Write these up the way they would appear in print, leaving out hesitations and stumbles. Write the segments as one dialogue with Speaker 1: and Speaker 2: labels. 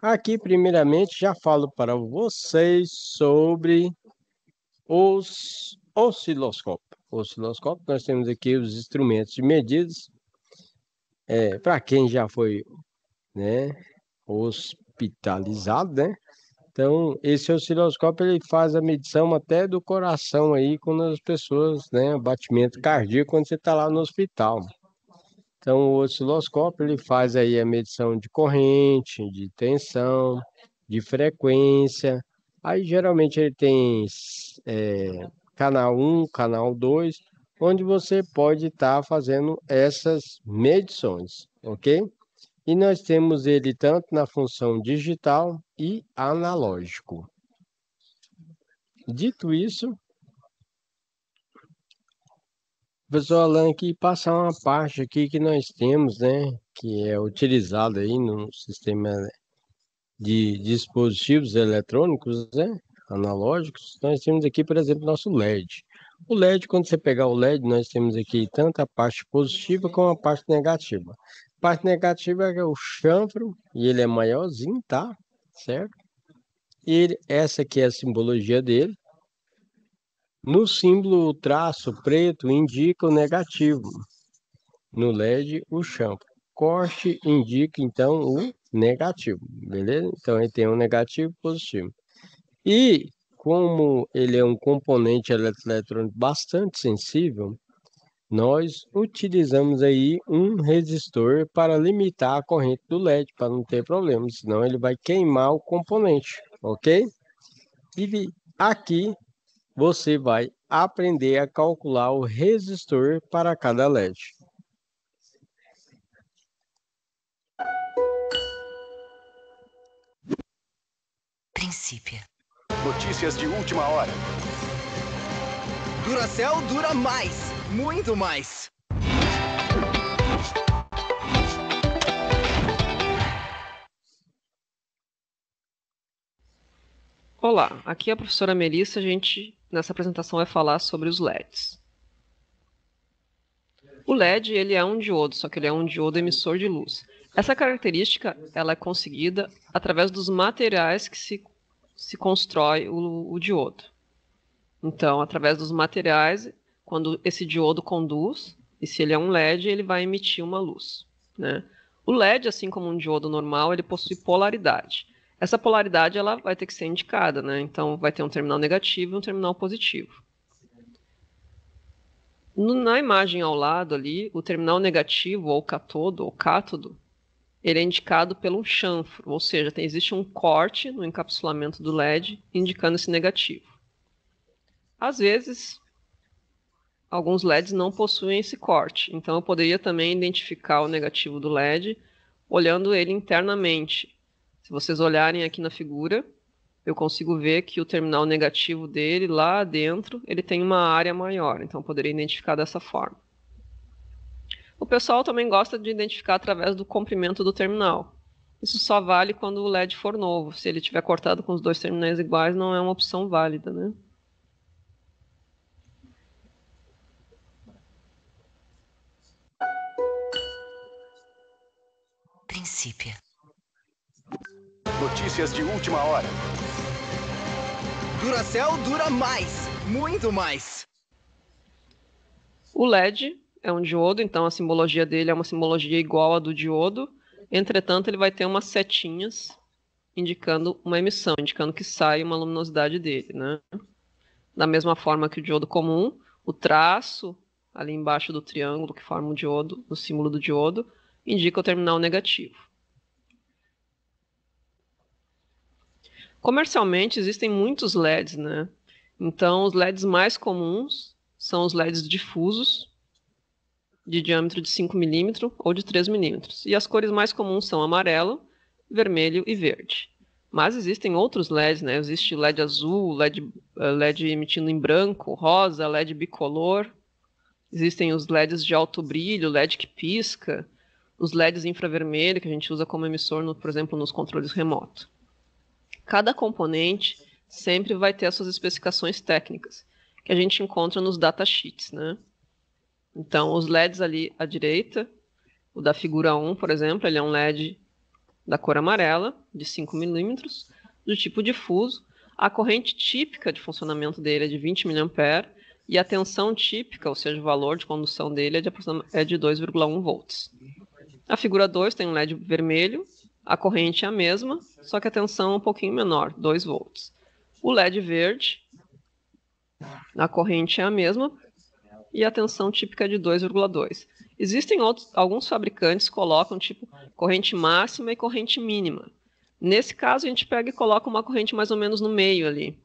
Speaker 1: Aqui, primeiramente, já falo para vocês sobre os osciloscópios. Osciloscópio, nós temos aqui os instrumentos de medidas. Para quem já foi, né, hospitalizado, né? Então, esse osciloscópio ele faz a medição até do coração aí quando as pessoas, né, o batimento cardíaco quando você está lá no hospital. Então, o osciloscópio ele faz aí a medição de corrente, de tensão, de frequência. Aí, geralmente, ele tem canal um, canal 2, onde você pode estar fazendo essas medições, ok? E nós temos ele tanto na função digital e analógico. Dito isso, professor Alan, aqui passar uma parte aqui que nós temos, né, que é utilizado aí no sistema de dispositivos eletrônicos, né, analógicos. Nós temos aqui, por exemplo, nosso LED. O LED, quando você pegar o LED, nós temos aqui tanto a parte positiva como a parte negativa. A parte negativa é o chanfro, e ele é maiorzinho, tá? Certo? Essa aqui é a simbologia dele. No símbolo, o traço preto indica o negativo. No LED, o chanfro. Corte indica, então, o negativo, beleza? Então, ele tem um negativo e positivo. E, como ele é um componente eletrônico bastante sensível, nós utilizamos aí um resistor para limitar a corrente do LED, para não ter problema, senão ele vai queimar o componente, ok? E aqui você vai aprender a calcular o resistor para cada LED.
Speaker 2: Princípio.
Speaker 3: Notícias de última hora.
Speaker 4: Duracell dura mais, muito mais.
Speaker 5: Olá, aqui é a professora Melissa. A gente, nessa apresentação, vai falar sobre os LEDs. O LED ele é um diodo, só que ele é um diodo emissor de luz. Essa característica ela é conseguida através dos materiais que se constrói o diodo. Então, através dos materiais, quando esse diodo conduz, e se ele é um LED, ele vai emitir uma luz, né? O LED, assim como um diodo normal, ele possui polaridade. Essa polaridade ela vai ter que ser indicada, né? Então, vai ter um terminal negativo e um terminal positivo. Na imagem ao lado ali, o terminal negativo, ou catodo, ou cátodo, ele é indicado pelo chanfro, ou seja, existe um corte no encapsulamento do LED indicando esse negativo. Às vezes, alguns LEDs não possuem esse corte, então eu poderia também identificar o negativo do LED olhando ele internamente. Se vocês olharem aqui na figura, eu consigo ver que o terminal negativo dele, lá dentro, ele tem uma área maior, então eu poderia identificar dessa forma. O pessoal também gosta de identificar através do comprimento do terminal. Isso só vale quando o LED for novo. Se ele tiver cortado com os dois terminais iguais, não é uma opção válida, né?
Speaker 2: Princípio.
Speaker 3: Notícias de última hora.
Speaker 4: Duracell dura mais, muito mais.
Speaker 5: O LED é um diodo, então a simbologia dele é uma simbologia igual à do diodo. Entretanto, ele vai ter umas setinhas indicando uma emissão, indicando que sai uma luminosidade dele, né? Da mesma forma que o diodo comum, o traço ali embaixo do triângulo que forma o diodo, o símbolo do diodo, indica o terminal negativo. Comercialmente existem muitos LEDs, né? Então os LEDs mais comuns são os LEDs difusos, de diâmetro de 5 milímetros ou de 3 milímetros. E as cores mais comuns são amarelo, vermelho e verde. Mas existem outros LEDs, né? Existe LED azul, LED emitindo em branco, rosa, LED bicolor. Existem os LEDs de alto brilho, LED que pisca, os LEDs infravermelho, que a gente usa como emissor, por exemplo, nos controles remotos. Cada componente sempre vai ter as suas especificações técnicas, que a gente encontra nos datasheets, né? Então, os LEDs ali à direita, o da figura 1, por exemplo, ele é um LED da cor amarela, de 5 milímetros, do tipo difuso. A corrente típica de funcionamento dele é de 20 mA e a tensão típica, ou seja, o valor de condução dele é de 2,1 volts. A figura 2 tem um LED vermelho, a corrente é a mesma, só que a tensão é um pouquinho menor, 2 volts. O LED verde, a corrente é a mesma e a tensão típica é de 2,2. Existem alguns fabricantes que colocam tipo corrente máxima e corrente mínima. Nesse caso, a gente pega e coloca uma corrente mais ou menos no meio ali,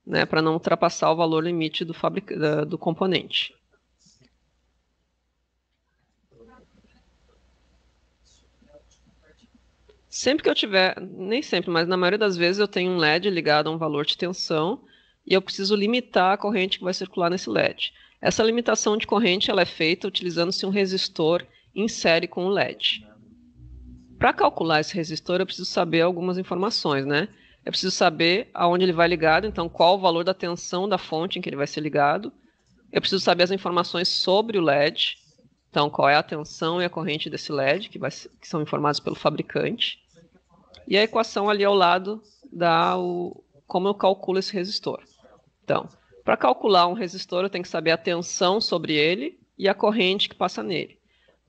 Speaker 5: né, para não ultrapassar o valor limite do componente. Sempre que eu tiver, nem sempre, mas na maioria das vezes eu tenho um LED ligado a um valor de tensão e eu preciso limitar a corrente que vai circular nesse LED. Essa limitação de corrente ela é feita utilizando-se um resistor em série com o LED. Para calcular esse resistor, eu preciso saber algumas informações, né? Eu preciso saber aonde ele vai ligado, então qual o valor da tensão da fonte em que ele vai ser ligado. Eu preciso saber as informações sobre o LED, então qual é a tensão e a corrente desse LED, que são informados pelo fabricante. E a equação ali ao lado dá como eu calculo esse resistor. Então, para calcular um resistor, eu tenho que saber a tensão sobre ele e a corrente que passa nele.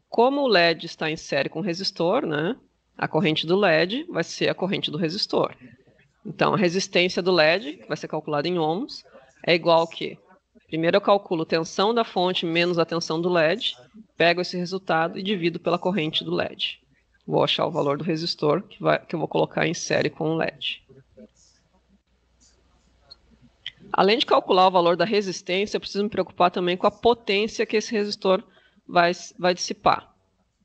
Speaker 5: Como o LED está em série com o resistor, né, a corrente do LED vai ser a corrente do resistor. Então, a resistência do LED, que vai ser calculada em ohms, é igual que, primeiro eu calculo a tensão da fonte menos a tensão do LED, pego esse resultado e divido pela corrente do LED. Vou achar o valor do resistor que eu vou colocar em série com o LED. Além de calcular o valor da resistência, eu preciso me preocupar também com a potência que esse resistor vai dissipar.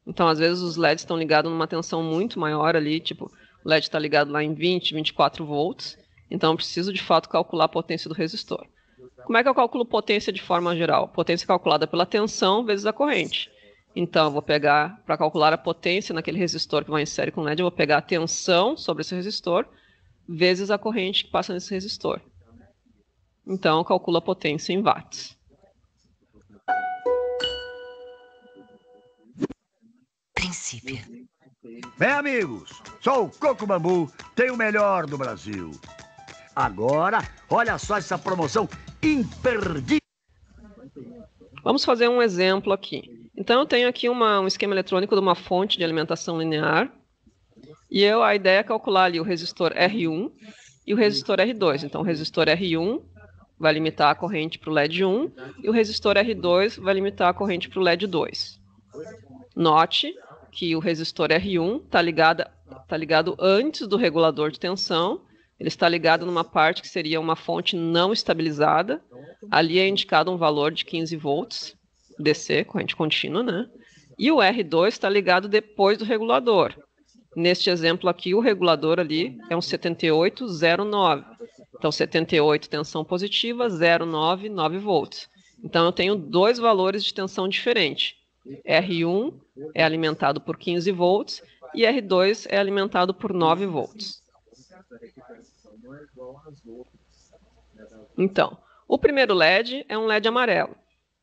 Speaker 5: Então, às vezes, os LEDs estão ligados numa tensão muito maior ali, tipo, o LED está ligado lá em 20, 24 volts, então eu preciso, de fato, calcular a potência do resistor. Como é que eu calculo potência de forma geral? Potência calculada pela tensão vezes a corrente. Então, eu vou pegar, para calcular a potência naquele resistor que vai em série com o LED, eu vou pegar a tensão sobre esse resistor vezes a corrente que passa nesse resistor. Então, eu calculo a potência em watts.
Speaker 2: Princípio.
Speaker 6: Bem, amigos, sou o Coco Bambu, tenho o melhor do Brasil. Agora, olha só essa promoção imperdível.
Speaker 5: Vamos fazer um exemplo aqui. Então, eu tenho aqui um esquema eletrônico de uma fonte de alimentação linear. E a ideia é calcular ali o resistor R1 e o resistor R2. Então, o resistor R1 vai limitar a corrente para o LED 1 e o resistor R2 vai limitar a corrente para o LED 2. Note que o resistor R1 está ligado antes do regulador de tensão. Ele está ligado numa parte que seria uma fonte não estabilizada. Ali é indicado um valor de 15 volts DC, corrente contínua, né? E o R2 está ligado depois do regulador. Neste exemplo aqui, o regulador ali é um 7809. Então, 78 tensão positiva, 09, 9 volts. Então, eu tenho dois valores de tensão diferentes. R1 é alimentado por 15 volts e R2 é alimentado por 9 volts. Então, o primeiro LED é um LED amarelo.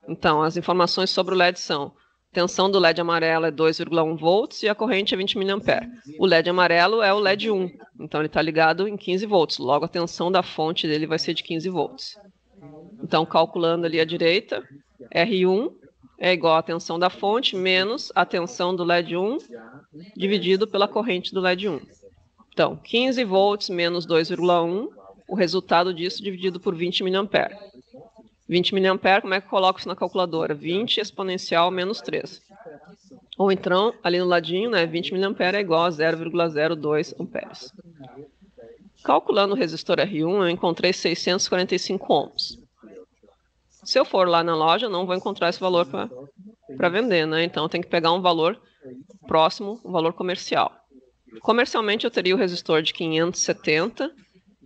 Speaker 5: Então, as informações sobre o LED são: tensão do LED amarelo é 2,1 volts e a corrente é 20 mA. O LED amarelo é o LED 1, então ele está ligado em 15 volts. Logo, a tensão da fonte dele vai ser de 15 volts. Então, calculando ali à direita, R1 é igual à tensão da fonte menos a tensão do LED 1 dividido pela corrente do LED 1. Então, 15 volts menos 2,1, o resultado disso dividido por 20 mA. 20 mA, como é que eu coloco isso na calculadora? 20 exponencial menos 3. Ou então, ali no ladinho, né, 20 mA é igual a 0,02 amperes. Calculando o resistor R1, eu encontrei 645 ohms. Se eu for lá na loja, eu não vou encontrar esse valor para vender, né? Então, eu tenho que pegar um valor próximo, um valor comercial. Comercialmente, eu teria o resistor de 570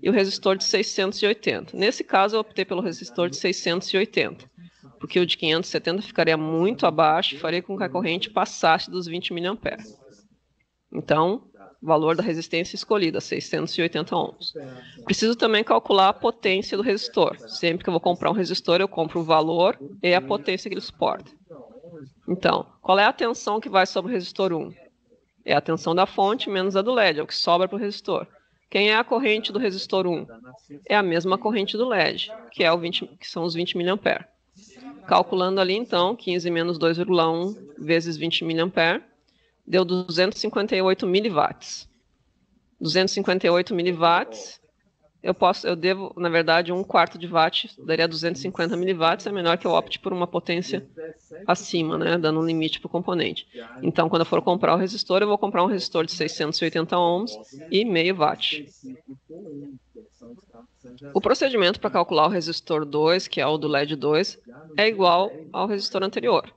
Speaker 5: e o resistor de 680. Nesse caso, eu optei pelo resistor de 680, porque o de 570 ficaria muito abaixo e faria com que a corrente passasse dos 20 mA. Então, o valor da resistência escolhida, 680 ohms. Preciso também calcular a potência do resistor. Sempre que eu vou comprar um resistor, eu compro o valor e a potência que ele suporta. Então, qual é a tensão que vai sobre o resistor 1? É a tensão da fonte menos a do LED, é o que sobra para o resistor. Quem é a corrente do resistor 1? É a mesma corrente do LED, que são os 20 mA. Calculando ali, então, 15 menos 2,1 vezes 20 mA, deu 258 miliwatts. 258 miliwatts, eu devo, na verdade, 1/4 de watt, daria 250 miliwatts, é melhor que eu opte por uma potência acima, né, dando um limite para o componente. Então, quando eu for comprar o resistor, eu vou comprar um resistor de 680 ohms e meio watt. O procedimento para calcular o resistor 2, que é o do LED 2, é igual ao resistor anterior.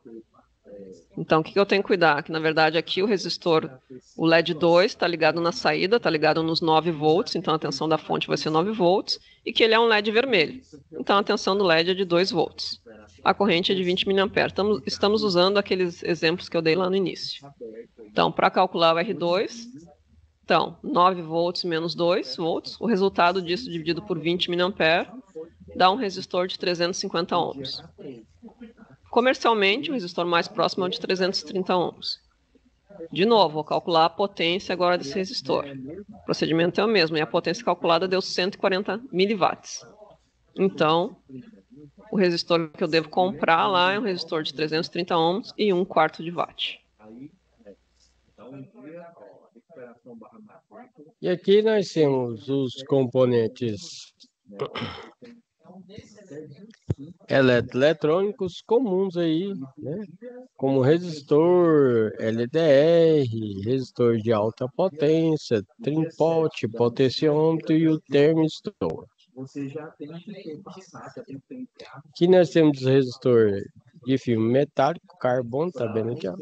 Speaker 5: Então, o que eu tenho que cuidar? Que, na verdade, aqui o resistor, o LED 2, está ligado na saída, está ligado nos 9 volts, então a tensão da fonte vai ser 9 volts, e que ele é um LED vermelho. Então, a tensão do LED é de 2 volts. A corrente é de 20 mA. Estamos usando aqueles exemplos que eu dei lá no início. Então, para calcular o R2, então, 9 volts menos 2 volts, o resultado disso dividido por 20 mA dá um resistor de 350 ohms. Comercialmente, o resistor mais próximo é o de 330 ohms. De novo, vou calcular a potência agora desse resistor. O procedimento é o mesmo, e a potência calculada deu 140 miliwatts. Então, o resistor que eu devo comprar lá é um resistor de 330 ohms e 1/4 de watt.
Speaker 1: E aqui nós temos os componentes eletrônicos comuns aí, né? Como resistor LDR, resistor de alta potência, trim-pot, potenciômetro e o termistor. Aqui nós temos o resistor de filme metálico, carbono, tá vendo aqui, ó?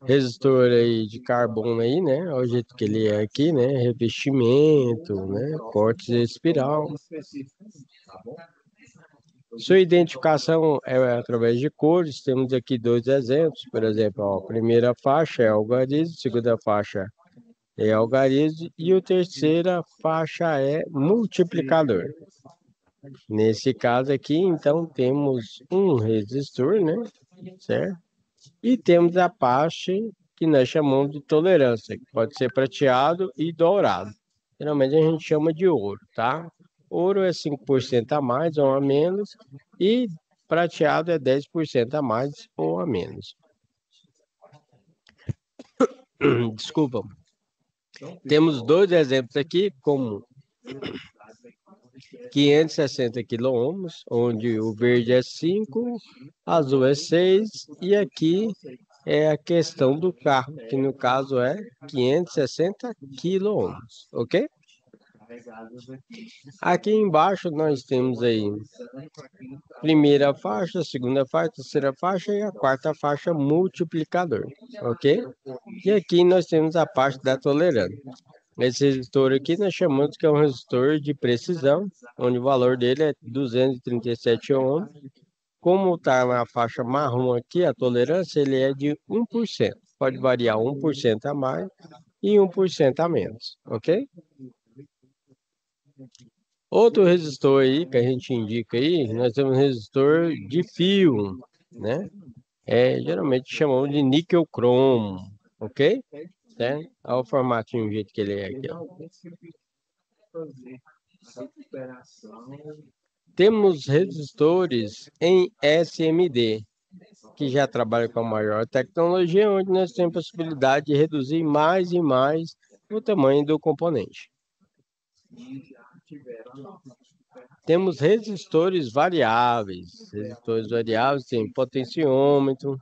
Speaker 1: Resistor aí de carbono aí, né? Olha o jeito que ele é aqui, né? Revestimento, né? Cortes de espiral. Sua identificação é através de cores. Temos aqui 2 exemplos. Por exemplo, ó, a primeira faixa é algarismo, segunda faixa é algarismo e a terceira faixa é multiplicador. Nesse caso aqui, então, temos um resistor, né? Certo? E temos a parte que nós chamamos de tolerância, que pode ser prateado e dourado. Geralmente a gente chama de ouro, tá? Ouro é 5% a mais ou a menos e prateado é 10% a mais ou a menos. Desculpa. Temos 2 exemplos aqui, como 560 kΩ, onde o verde é 5, azul é 6, e aqui é a questão do carro, que no caso é 560 kΩ, ok? Aqui embaixo nós temos aí primeira faixa, segunda faixa, terceira faixa e a quarta faixa multiplicador, ok? E aqui nós temos a parte da tolerância. Esse resistor aqui nós chamamos que é um resistor de precisão, onde o valor dele é 237 ohms. Como está na faixa marrom aqui, a tolerância ele é de 1%. Pode variar 1% a mais e 1% a menos, ok? Outro resistor aí que a gente indica aí, nós temos um resistor de fio, né? Geralmente chamamos de níquel cromo, ok? Certo? Olha o formatinho, o jeito que ele é aqui, ó. Temos resistores em SMD, que já trabalha com a maior tecnologia, onde nós temos a possibilidade de reduzir mais e mais o tamanho do componente. Temos resistores variáveis. Resistores variáveis tem potenciômetro,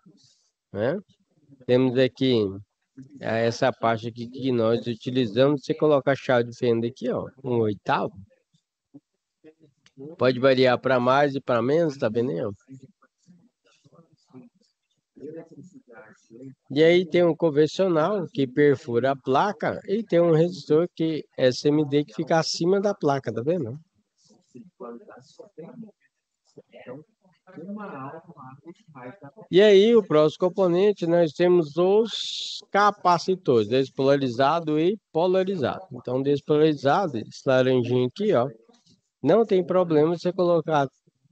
Speaker 1: né? Temos aqui essa parte aqui que nós utilizamos. Você coloca a chave de fenda aqui, ó, 1/8. Pode variar para mais e para menos, tá vendo aí, ó? E aí tem um convencional que perfura a placa e tem um resistor que é SMD que fica acima da placa, tá vendo? E aí o próximo componente nós temos os capacitores, despolarizado e polarizado. Então despolarizado, esse laranjinho aqui, ó, não tem problema você colocar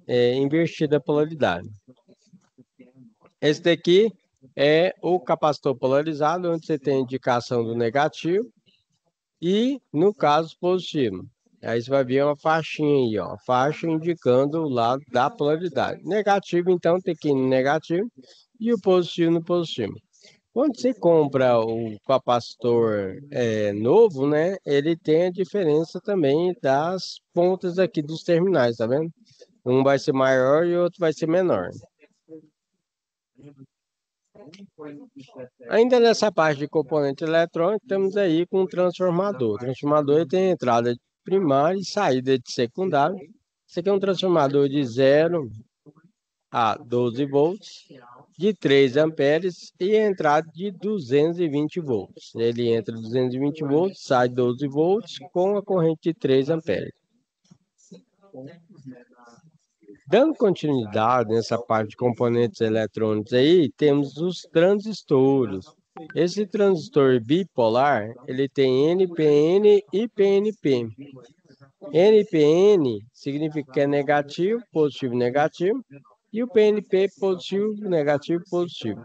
Speaker 1: invertida a polaridade. Esse daqui é o capacitor polarizado, onde você tem a indicação do negativo e, no caso, positivo. Aí você vai ver uma faixinha aí, ó, faixa indicando o lado da polaridade. Negativo, então, tem que ir no negativo e o positivo no positivo. Quando você compra o capacitor novo, né, ele tem a diferença também das pontas aqui dos terminais, tá vendo? Um vai ser maior e o outro vai ser menor. Ainda nessa parte de componente eletrônico, estamos aí com o transformador. O transformador ele tem entrada primária e saída de secundária. Esse aqui é um transformador de 0 a 12 volts, de 3 amperes e entrada de 220 volts. Ele entra 220 volts, sai 12 volts com a corrente de 3 amperes. Dando continuidade nessa parte de componentes eletrônicos aí, temos os transistores. Esse transistor bipolar, ele tem NPN e PNP. NPN significa que é negativo, positivo, negativo. E o PNP positivo, negativo, positivo.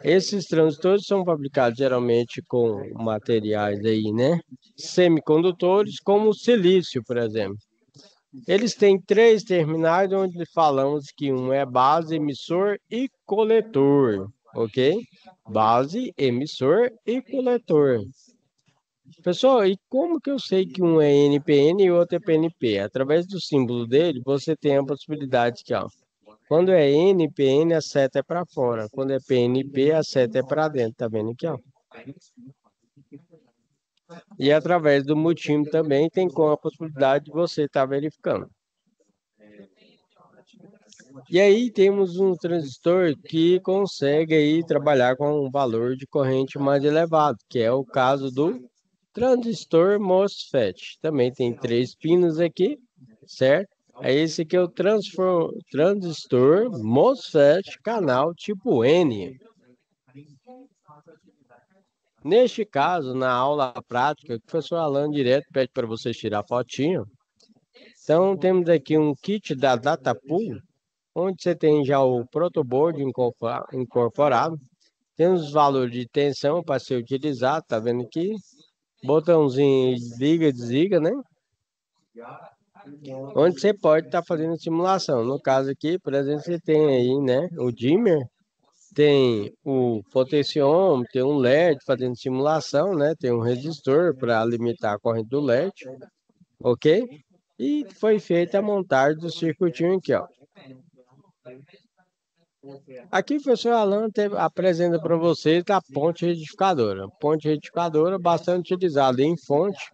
Speaker 1: Esses transistores são fabricados geralmente com materiais aí, né? Semicondutores, como o silício, por exemplo. Eles têm 3 terminais, onde falamos que um é base, emissor e coletor, ok? Base, emissor e coletor. Pessoal, e como que eu sei que um é NPN e o outro é PNP? Através do símbolo dele, você tem a possibilidade que, ó, quando é NPN, a seta é para fora. Quando é PNP, a seta é para dentro. Tá vendo aqui, ó? E através do multímetro também tem como a possibilidade de você estar verificando. E aí temos um transistor que consegue aí trabalhar com um valor de corrente mais elevado, que é o caso do transistor MOSFET. Também tem 3 pinos aqui, certo? Aí esse aqui é o transistor MOSFET canal tipo N. Neste caso, na aula prática, o professor Alan direto pede para você tirar fotinho. Então, temos aqui um kit da Datapool, onde você tem já o protoboard incorporado. Temos os valores de tensão para ser utilizado, tá vendo aqui? Botãozinho liga, desliga, né? Onde você pode estar fazendo simulação. No caso aqui, por exemplo, você tem aí, né, o dimmer, tem o potenciômetro, tem um LED fazendo simulação, né? Tem um resistor para limitar a corrente do LED, ok? E foi feita a montagem do circuitinho aqui, ó. Aqui o professor Alan apresenta para vocês a ponte retificadora. Ponte retificadora bastante utilizada em fonte,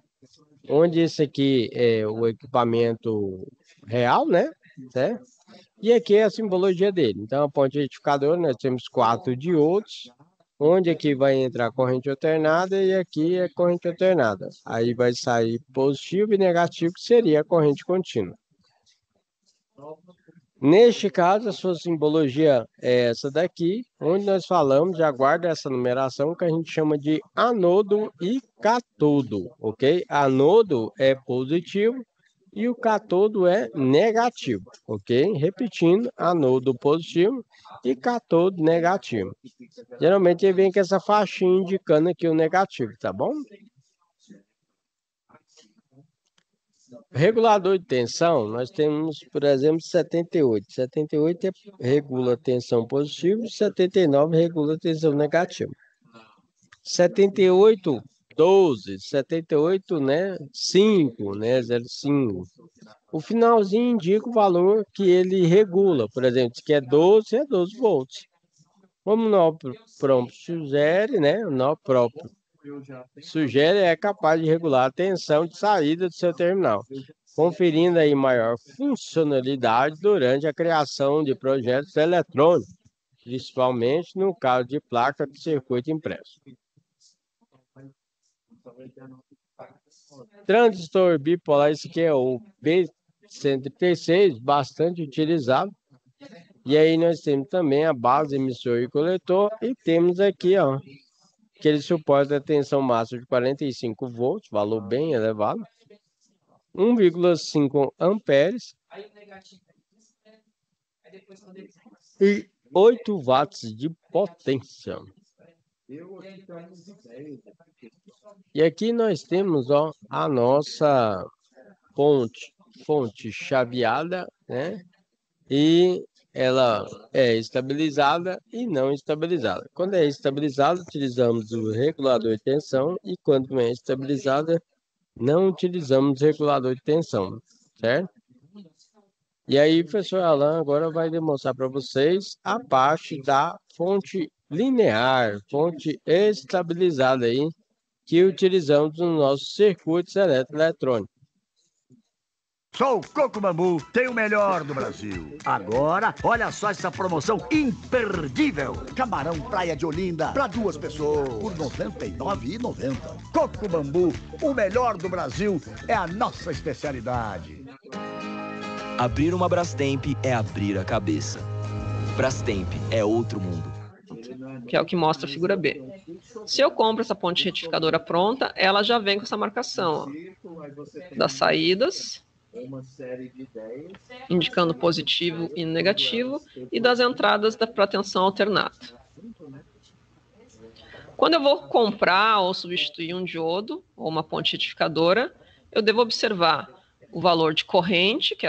Speaker 1: onde esse aqui é o equipamento real, né? Certo? E aqui é a simbologia dele. Então, a ponte retificadora, nós temos 4 diodos, onde aqui vai entrar corrente alternada e aqui é corrente alternada. Aí vai sair positivo e negativo, que seria a corrente contínua. Neste caso, a sua simbologia é essa daqui, onde nós falamos, já guarda essa numeração, que a gente chama de anodo e catodo, ok? Anodo é positivo e o catodo é negativo, ok? Repetindo, anodo positivo e catodo negativo. Geralmente ele vem com essa faixinha indicando aqui o negativo, tá bom? Regulador de tensão, nós temos, por exemplo, 78. 78 regula a tensão positiva e 79 regula a tensão negativa. 78, 12, 78, né, 5, né, 0,5. O finalzinho indica o valor que ele regula. Por exemplo, se quer 12, é 12 volts. Como o nó próprio sugere, né, o nó próprio sugere é capaz de regular a tensão de saída do seu terminal, conferindo aí maior funcionalidade durante a criação de projetos eletrônicos, principalmente no caso de placa de circuito impresso. Transistor bipolar, esse aqui é o B136, bastante utilizado. E aí nós temos também a base, emissor e coletor, e temos aqui, ó, que ele suporta a tensão máxima de 45 volts, valor bem elevado, 1,5 amperes, e 8 watts de potência. E aqui nós temos, ó, a nossa fonte chaveada, né? E ela é estabilizada e não estabilizada. Quando é estabilizada, utilizamos o regulador de tensão, e quando não é estabilizada, não utilizamos regulador de tensão, certo? E aí, professor Alan agora vai demonstrar para vocês a parte da fonte linear, fonte estabilizada aí, que utilizamos nos nossos circuitos eletroeletrônicos.
Speaker 6: Sou o Coco Bambu, tenho o melhor do Brasil. Agora, olha só essa promoção imperdível. Camarão Praia de Olinda, para 2 pessoas, por R$ 99,90. Coco Bambu, o melhor do Brasil, é a nossa especialidade.
Speaker 7: Abrir uma Brastemp é abrir a cabeça. Brastemp é outro mundo.
Speaker 5: Que é o que mostra a figura B. Se eu compro essa ponte retificadora pronta, ela já vem com essa marcação, ó, das saídas, indicando positivo e negativo, e das entradas para tensão alternada. Quando eu vou comprar ou substituir um diodo ou uma ponte retificadora, eu devo observar o valor de corrente que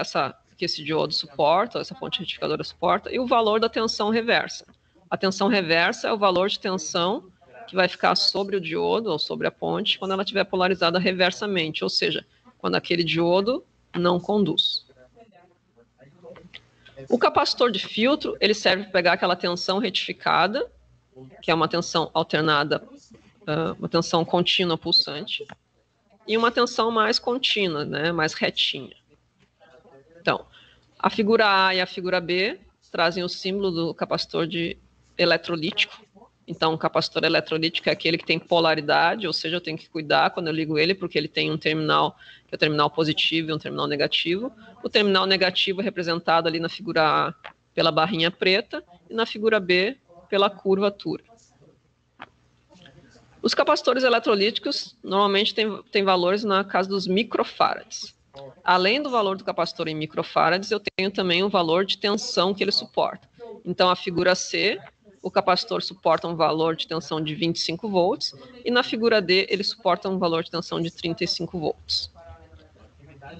Speaker 5: esse diodo suporta, ou essa ponte retificadora suporta, e o valor da tensão reversa. A tensão reversa é o valor de tensão que vai ficar sobre o diodo ou sobre a ponte quando ela estiver polarizada reversamente, ou seja, quando aquele diodo não conduz. O capacitor de filtro, ele serve para pegar aquela tensão retificada, que é uma tensão alternada, uma tensão contínua pulsante, e uma tensão mais contínua, né, mais retinha. Então, a figura A e a figura B trazem o símbolo do capacitor eletrolítico. Então, o capacitor eletrolítico é aquele que tem polaridade, ou seja, eu tenho que cuidar quando eu ligo ele, porque ele tem um terminal, que é o terminal positivo e um terminal negativo. O terminal negativo é representado ali na figura A pela barrinha preta e na figura B pela curvatura. Os capacitores eletrolíticos normalmente têm valores na casa dos microfarads. Além do valor do capacitor em microfarads, eu tenho também o valor de tensão que ele suporta. Então, a figura C, o capacitor suporta um valor de tensão de 25 volts, e na figura D, ele suporta um valor de tensão de 35 volts.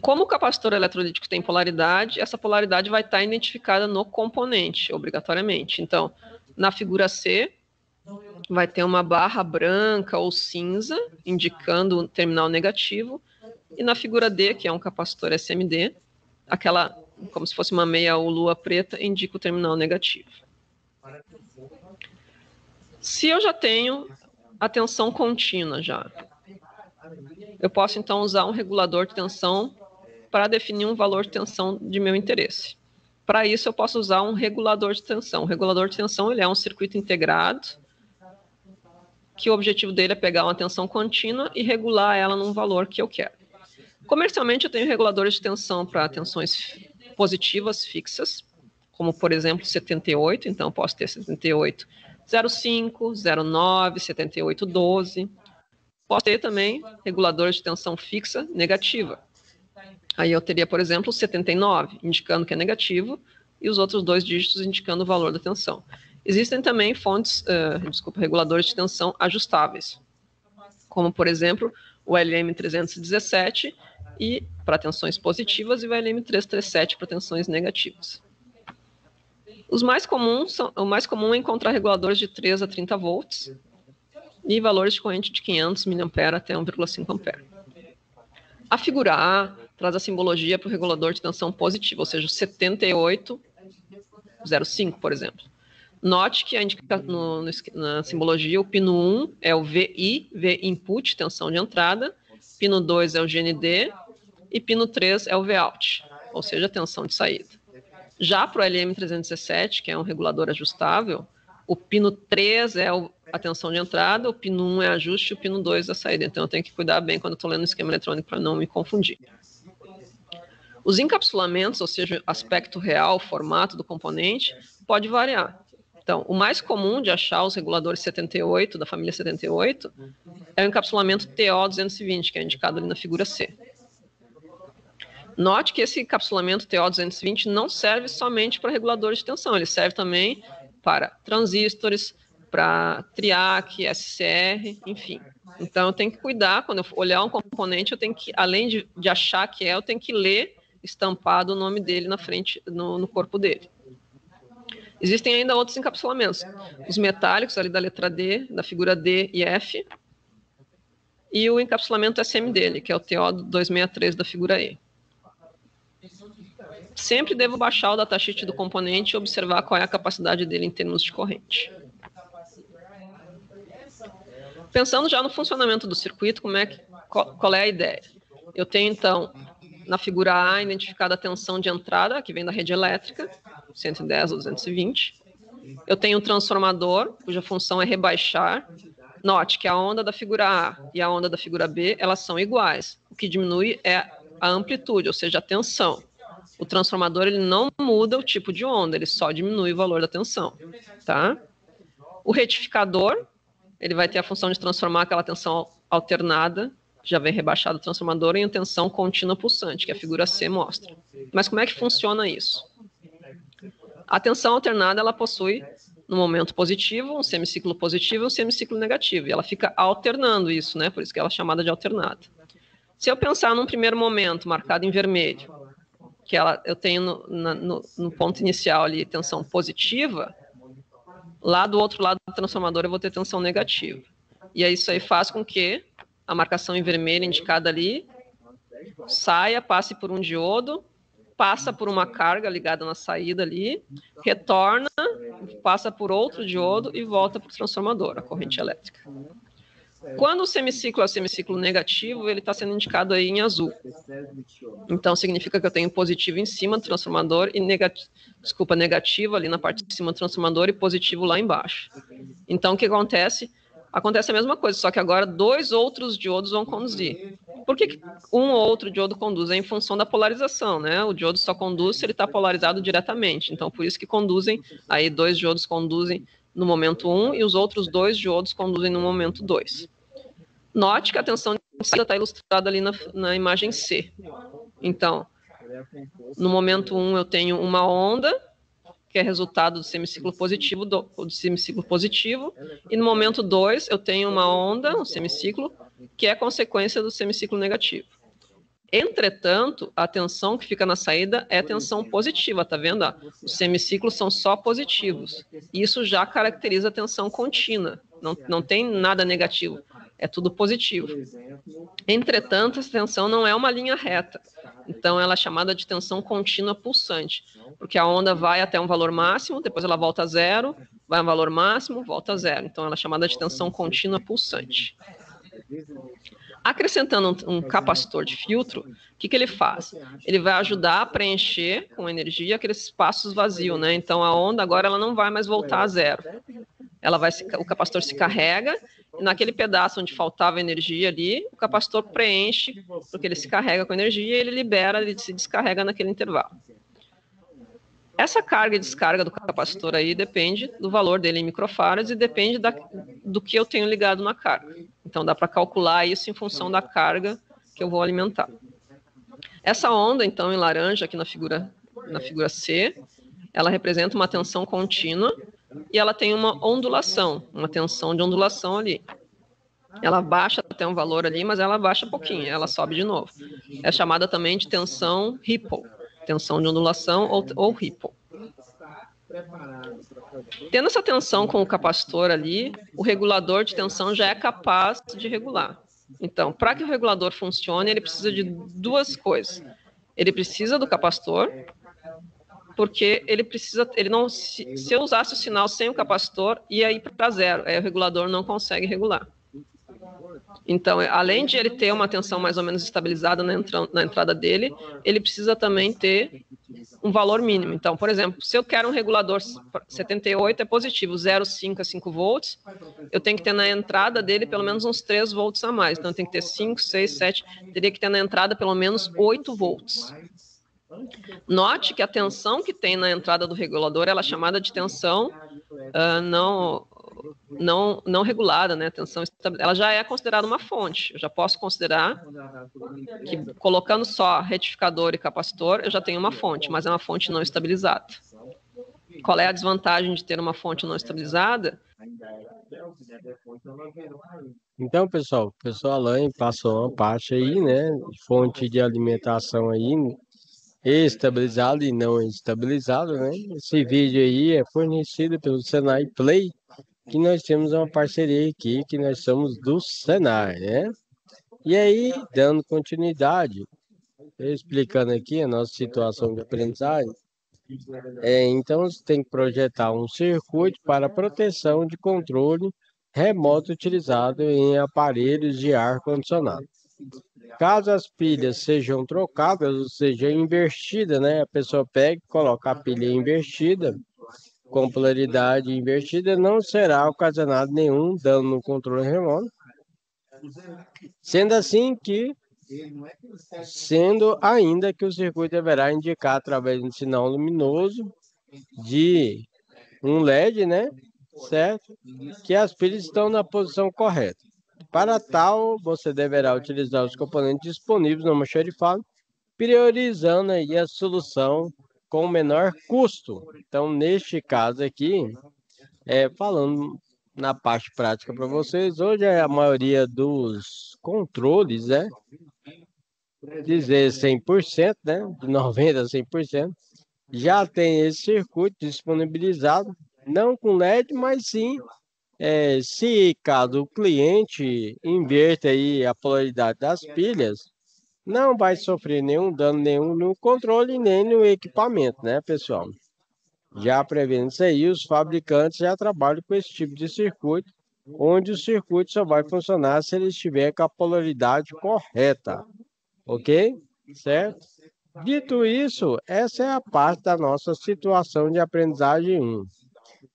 Speaker 5: Como o capacitor eletrolítico tem polaridade, essa polaridade vai estar identificada no componente, obrigatoriamente. Então, na figura C, vai ter uma barra branca ou cinza, indicando o terminal negativo, e na figura D, que é um capacitor SMD, aquela, como se fosse uma meia ou lua preta, indica o terminal negativo. Se eu já tenho a tensão contínua eu posso então usar um regulador de tensão para definir um valor de tensão de meu interesse. Para isso eu posso usar um regulador de tensão. O regulador de tensão ele é um circuito integrado, que o objetivo dele é pegar uma tensão contínua e regular ela num valor que eu quero. Comercialmente eu tenho reguladores de tensão para tensões positivas fixas, como por exemplo 78, então eu posso ter 78 0,5, 0,9, 78,12. Posso ter também reguladores de tensão fixa negativa. Aí eu teria, por exemplo, 79, indicando que é negativo, e os outros 2 dígitos indicando o valor da tensão. Existem também reguladores de tensão ajustáveis, como, por exemplo, o LM317 e para tensões positivas e o LM337 para tensões negativas. O mais comum é encontrar reguladores de 3 a 30 volts e valores de corrente de 500 mA até 1,5 A. A figura A traz a simbologia para o regulador de tensão positiva, ou seja, 78,05, por exemplo. Note que na simbologia o pino 1 é o VI, V input, tensão de entrada, pino 2 é o GND e pino 3 é o Vout, ou seja, tensão de saída. Já para o LM317, que é um regulador ajustável, o pino 3 é a tensão de entrada, o pino 1 é ajuste e o pino 2 é a saída. Então eu tenho que cuidar bem quando eu estou lendo o esquema eletrônico para não me confundir. Os encapsulamentos, ou seja, aspecto real, formato do componente, pode variar. Então, o mais comum de achar os reguladores 78, da família 78, é o encapsulamento TO220, que é indicado ali na figura C. Note que esse encapsulamento TO220 não serve somente para reguladores de tensão, ele serve também para transistores, para TRIAC, SCR, enfim. Então, eu tenho que cuidar, quando eu olhar um componente, eu tenho que, além de achar que eu tenho que ler estampado o nome dele na frente, no corpo dele. Existem ainda outros encapsulamentos. Os metálicos, ali da letra D, da figura D e F, e o encapsulamento SM dele, que é o TO263 da figura E. Sempre devo baixar o datasheet do componente e observar qual é a capacidade dele em termos de corrente. Pensando já no funcionamento do circuito, qual é a ideia? Eu tenho, então, na figura A, identificada a tensão de entrada, que vem da rede elétrica, 110 ou 220. Eu tenho um transformador, cuja função é rebaixar. Note que a onda da figura A e a onda da figura B, elas são iguais. O que diminui é a amplitude, ou seja, a tensão. O transformador, ele não muda o tipo de onda, ele só diminui o valor da tensão, tá? O retificador, ele vai ter a função de transformar aquela tensão alternada, que já vem rebaixada do transformador, em tensão contínua pulsante, que a figura C mostra. Mas como é que funciona isso? A tensão alternada, ela possui, no momento positivo, um semiciclo positivo e um semiciclo negativo, e ela fica alternando isso, né? Por isso que ela é chamada de alternada. Se eu pensar num primeiro momento, marcado em vermelho, que eu tenho no ponto inicial ali tensão positiva, lá do outro lado do transformador eu vou ter tensão negativa. E aí isso aí faz com que a marcação em vermelho indicada ali saia, passe por um diodo, passa por uma carga ligada na saída ali, retorna, passa por outro diodo e volta para o transformador, a corrente elétrica. Quando o semiciclo é o semiciclo negativo, ele está sendo indicado aí em azul. Então, significa que eu tenho positivo em cima do transformador e negativo ali na parte de cima do transformador e positivo lá embaixo. Então, o que acontece? Acontece a mesma coisa, só que agora 2 outros diodos vão conduzir. Por que um ou outro diodo conduz? É em função da polarização, né? O diodo só conduz se ele está polarizado diretamente. Então, por isso que conduzem, aí 2 diodos conduzem no momento 1 e os outros 2 diodos conduzem no momento 2. Note que a tensão de saída está ilustrada ali na imagem C. Então, no momento 1 eu tenho uma onda, que é resultado do semiciclo positivo, e no momento 2 eu tenho uma onda, um semiciclo, que é consequência do semiciclo negativo. Entretanto, a tensão que fica na saída é tensão positiva, tá vendo? Os semiciclos são só positivos. Isso já caracteriza a tensão contínua, não tem nada negativo, é tudo positivo. Entretanto, essa tensão não é uma linha reta, então ela é chamada de tensão contínua pulsante, porque a onda vai até um valor máximo, depois ela volta a zero, vai a um valor máximo, volta a zero. Então ela é chamada de tensão contínua pulsante. Acrescentando um capacitor de filtro, o que ele faz? Ele vai ajudar a preencher com energia aqueles espaços vazios, né? Então a onda agora ela não vai mais voltar a zero. O capacitor se carrega, e naquele pedaço onde faltava energia ali, o capacitor preenche, porque ele se carrega com energia e ele libera, ele se descarrega naquele intervalo. Essa carga e descarga do capacitor aí depende do valor dele em microfarads e depende do que eu tenho ligado na carga. Então dá para calcular isso em função da carga que eu vou alimentar. Essa onda, então, em laranja, aqui na figura C, ela representa uma tensão contínua e ela tem uma ondulação, uma tensão de ondulação ali. Ela baixa até um valor ali, mas ela baixa pouquinho, ela sobe de novo. É chamada também de tensão ripple, tensão de ondulação ou ripple. Tendo essa tensão com o capacitor ali, o regulador de tensão já é capaz de regular. Então, para que o regulador funcione, ele precisa de 2 coisas. Ele precisa do capacitor, porque se eu usasse o sinal sem o capacitor, ia ir para zero, aí o regulador não consegue regular. Então, além de ele ter uma tensão mais ou menos estabilizada na entrada dele, ele precisa também ter um valor mínimo. Então, por exemplo, se eu quero um regulador 78 é positivo, 0,5 a 5 volts, eu tenho que ter na entrada dele pelo menos uns 3 volts a mais. Então, tem que ter 5, 6, 7, teria que ter na entrada pelo menos 8 volts. Note que a tensão que tem na entrada do regulador ela é chamada de tensão não regulada, né? Tensão ela já é considerada uma fonte. Eu já posso considerar que colocando só retificador e capacitor, eu já tenho uma fonte, mas é uma fonte não estabilizada. Qual é a desvantagem de ter uma fonte não estabilizada?
Speaker 1: Então, pessoal, o professor Alain passou uma parte aí, né, de fonte de alimentação aí, estabilizado e não estabilizado, né? Esse vídeo aí é fornecido pelo Senai Play, que nós temos uma parceria aqui, que nós somos do Senai, né? E aí, dando continuidade, explicando aqui a nossa situação de aprendizagem, então você tem que projetar um circuito para proteção de controle remoto utilizado em aparelhos de ar-condicionado. Caso as pilhas sejam trocadas, ou seja, invertida, né? A pessoa pega e coloca a pilha invertida, com polaridade invertida, não será ocasionado nenhum dano no controle remoto. Sendo ainda que o circuito deverá indicar através de um sinal luminoso de um LED, né? Certo? Que as pilhas estão na posição correta. Para tal, você deverá utilizar os componentes disponíveis no almoxarifado, priorizando aí a solução com o menor custo. Então, neste caso aqui, falando na parte prática para vocês, hoje a maioria dos controles, né? Dizer 100%, né? De 90% a 100%, já tem esse circuito disponibilizado, não com LED, mas sim, se caso o cliente inverta aí a polaridade das pilhas, não vai sofrer nenhum dano nenhum no controle nem no equipamento, né, pessoal? Já prevendo isso aí, os fabricantes já trabalham com esse tipo de circuito, onde o circuito só vai funcionar se ele estiver com a polaridade correta, ok? Certo? Dito isso, essa é a parte da nossa situação de aprendizagem 1.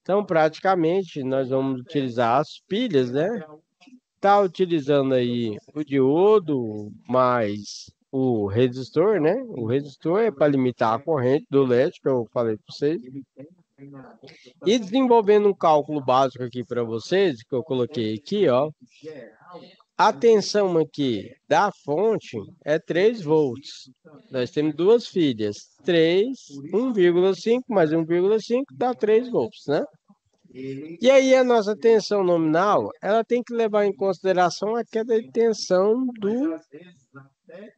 Speaker 1: Então, praticamente, nós vamos utilizar as pilhas, né? Tá utilizando aí o diodo mais o resistor, né? O resistor é para limitar a corrente do LED, que eu falei para vocês. E desenvolvendo um cálculo básico aqui para vocês, que eu coloquei aqui, ó. A tensão aqui da fonte é 3 volts. Nós temos duas filhas. 3, 1,5 mais 1,5 dá 3 volts, né? E aí a nossa tensão nominal, ela tem que levar em consideração a queda de tensão do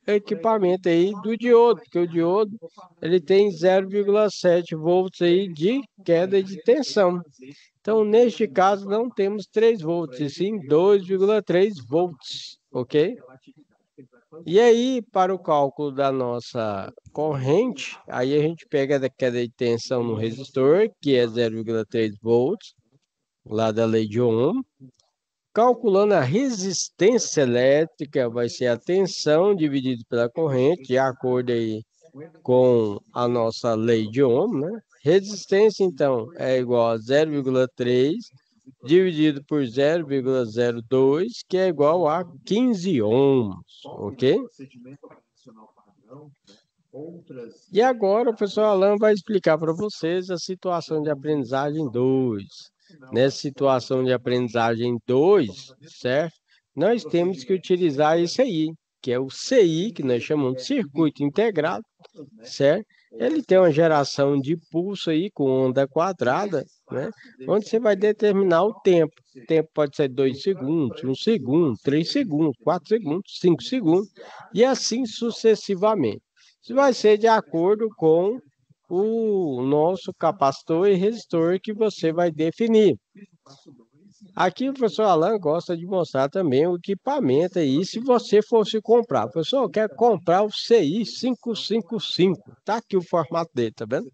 Speaker 1: equipamento aí do diodo, porque o diodo ele tem 0,7 volts aí de queda de tensão. Então, neste caso, não temos 3 volts, e sim 2,3 volts, ok? E aí, para o cálculo da nossa corrente, aí a gente pega a queda de tensão no resistor, que é 0,3 volts, lá da lei de Ohm. Calculando a resistência elétrica, vai ser a tensão dividida pela corrente, de acordo aí com a nossa lei de Ohm, né? Resistência, então, é igual a 0,3 dividido por 0,02, que é igual a 15 ohms, ok? E agora o professor Alan vai explicar para vocês a situação de aprendizagem 2. Nessa situação de aprendizagem 2, certo? Nós temos que utilizar isso aí, que é o CI, que nós chamamos de circuito integrado, certo? Ele tem uma geração de pulso aí com onda quadrada, né? Onde você vai determinar o tempo. O tempo pode ser 2 segundos, 1 segundo, 3 segundos, 4 segundos, 5 segundos, e assim sucessivamente. Isso vai ser de acordo com o nosso capacitor e resistor que você vai definir. Aqui o professor Alan gosta de mostrar também o equipamento aí, se você fosse comprar. Professor, eu quero comprar o CI 555. Tá aqui o formato dele, tá vendo?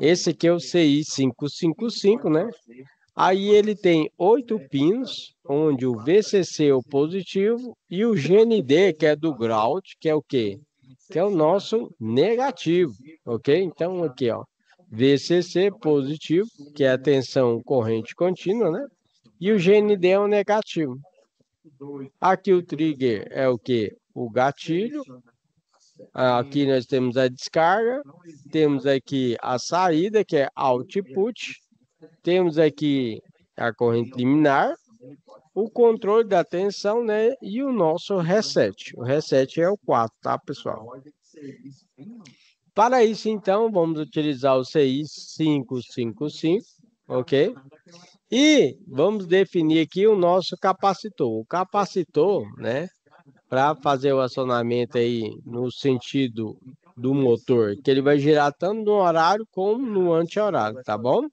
Speaker 1: Esse aqui é o CI 555, né? Aí ele tem 8 pinos, onde o VCC é o positivo e o GND, que é do ground, que é o quê? Que é o nosso negativo, ok? Então aqui, ó, VCC positivo, que é a tensão corrente contínua, né? E o GND é o negativo. Aqui o trigger é o que? O gatilho. Aqui nós temos a descarga. Temos aqui a saída, que é output. Temos aqui a corrente liminar. O controle da tensão, né? E o nosso reset. O reset é o 4, tá, pessoal? Para isso, então, vamos utilizar o CI 555, ok? E vamos definir aqui o nosso capacitor. O capacitor, né, para fazer o acionamento aí no sentido do motor, que ele vai girar tanto no horário como no anti-horário, tá bom?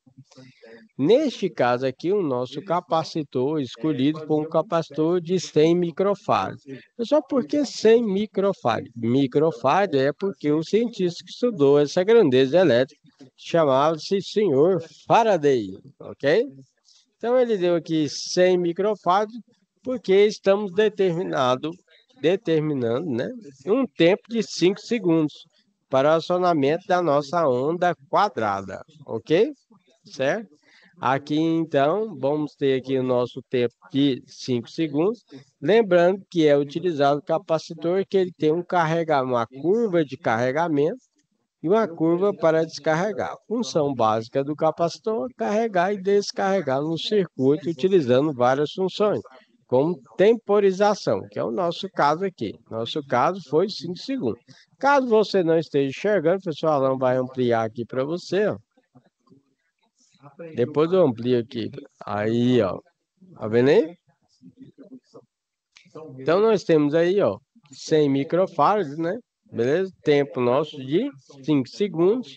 Speaker 1: Neste caso aqui, o nosso capacitor escolhido foi um capacitor de 100 microfarads. Só por que 100 microfarads? Microfarad é porque o cientista que estudou essa grandeza elétrica chamava-se senhor Faraday, ok? Então ele deu aqui 100 microfarads porque estamos determinando, né, um tempo de 5 segundos para o acionamento da nossa onda quadrada, ok? Certo? Aqui, então, vamos ter aqui o nosso tempo de 5 segundos. Lembrando que é utilizado o capacitor que ele tem uma curva de carregamento e uma curva para descarregar. Função básica do capacitor: carregar e descarregar no circuito utilizando várias funções, como temporização, que é o nosso caso aqui. Nosso caso foi 5 segundos. Caso você não esteja enxergando, o pessoal Alan vai ampliar aqui para você, ó. Depois eu amplio aqui. Aí, ó. Tá vendo aí? Então, nós temos aí, ó, 100 microfarads, né? Beleza? Tempo nosso de 5 segundos,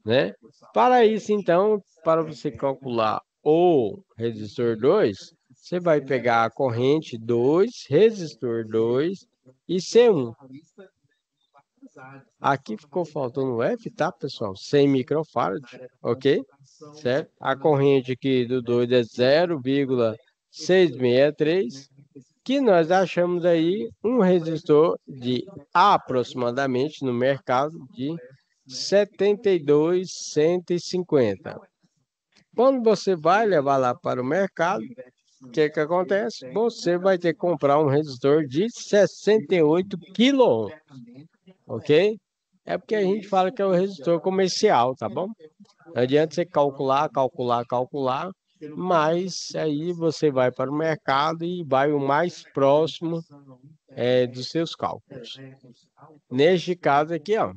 Speaker 1: né? Para isso, então, para você calcular o resistor 2, você vai pegar a corrente 2, resistor 2 e C1. Aqui ficou faltando o F, tá, pessoal? 100 microfarads, ok? Certo? A corrente aqui do 2 é 0,663, que nós achamos aí um resistor de aproximadamente no mercado de 72,150. Quando você vai levar lá para o mercado, o que acontece? Você vai ter que comprar um resistor de 68 kΩ. Ok? É porque a gente fala que é o resistor comercial, tá bom? Não adianta você calcular, mas aí você vai para o mercado e vai o mais próximo dos seus cálculos. Neste caso aqui, ó,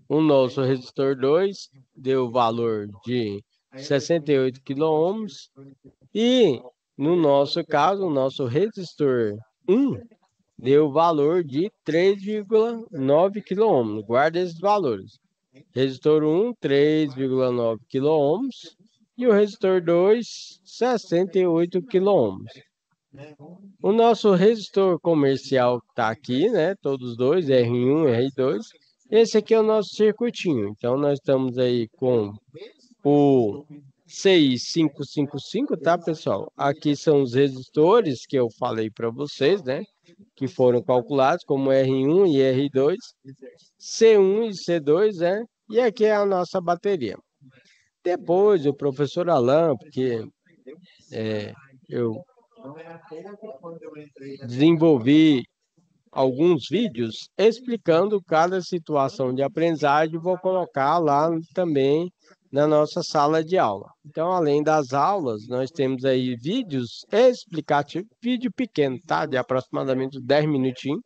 Speaker 1: o nosso resistor 2 deu o valor de 68 kΩ e no nosso caso, o nosso resistor 1 deu o valor de 3,9 kΩ. Guarda esses valores. Resistor 1, 3,9 kΩ. E o resistor 2, 68 kΩ. O nosso resistor comercial está aqui, né? Todos dois, R1 e R2. Esse aqui é o nosso circuitinho. Então, nós estamos aí com o CI 555, tá, pessoal? Aqui são os resistores que eu falei para vocês, né? Que foram calculados como R1 e R2, C1 e C2, né? E aqui é a nossa bateria. Depois, o professor Alan, porque eu desenvolvi alguns vídeos explicando cada situação de aprendizagem, vou colocar lá também na nossa sala de aula. Então, além das aulas, nós temos aí vídeos explicativos, vídeo pequeno, tá? De aproximadamente 10 minutinhos,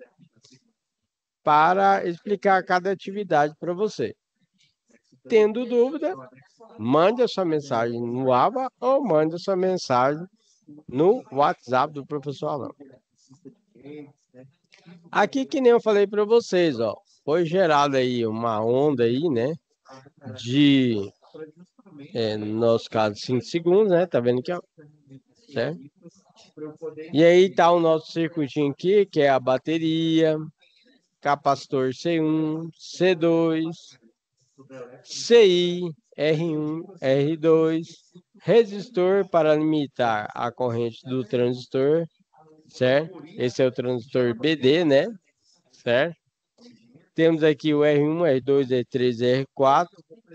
Speaker 1: para explicar cada atividade para você. Tendo dúvida, mande a sua mensagem no ABA ou mande a sua mensagem no WhatsApp do professor Alan. Aqui, que nem eu falei para vocês, ó, foi gerada aí uma onda aí, né, de, no nosso caso, 5 segundos, né, tá vendo aqui, ó, certo? E aí tá o nosso circuitinho aqui, que é a bateria, capacitor C1, C2, CI, R1, R2, resistor para limitar a corrente do transistor, certo? Esse é o transistor BD, né? Certo? Temos aqui o R1, R2, R3, R4,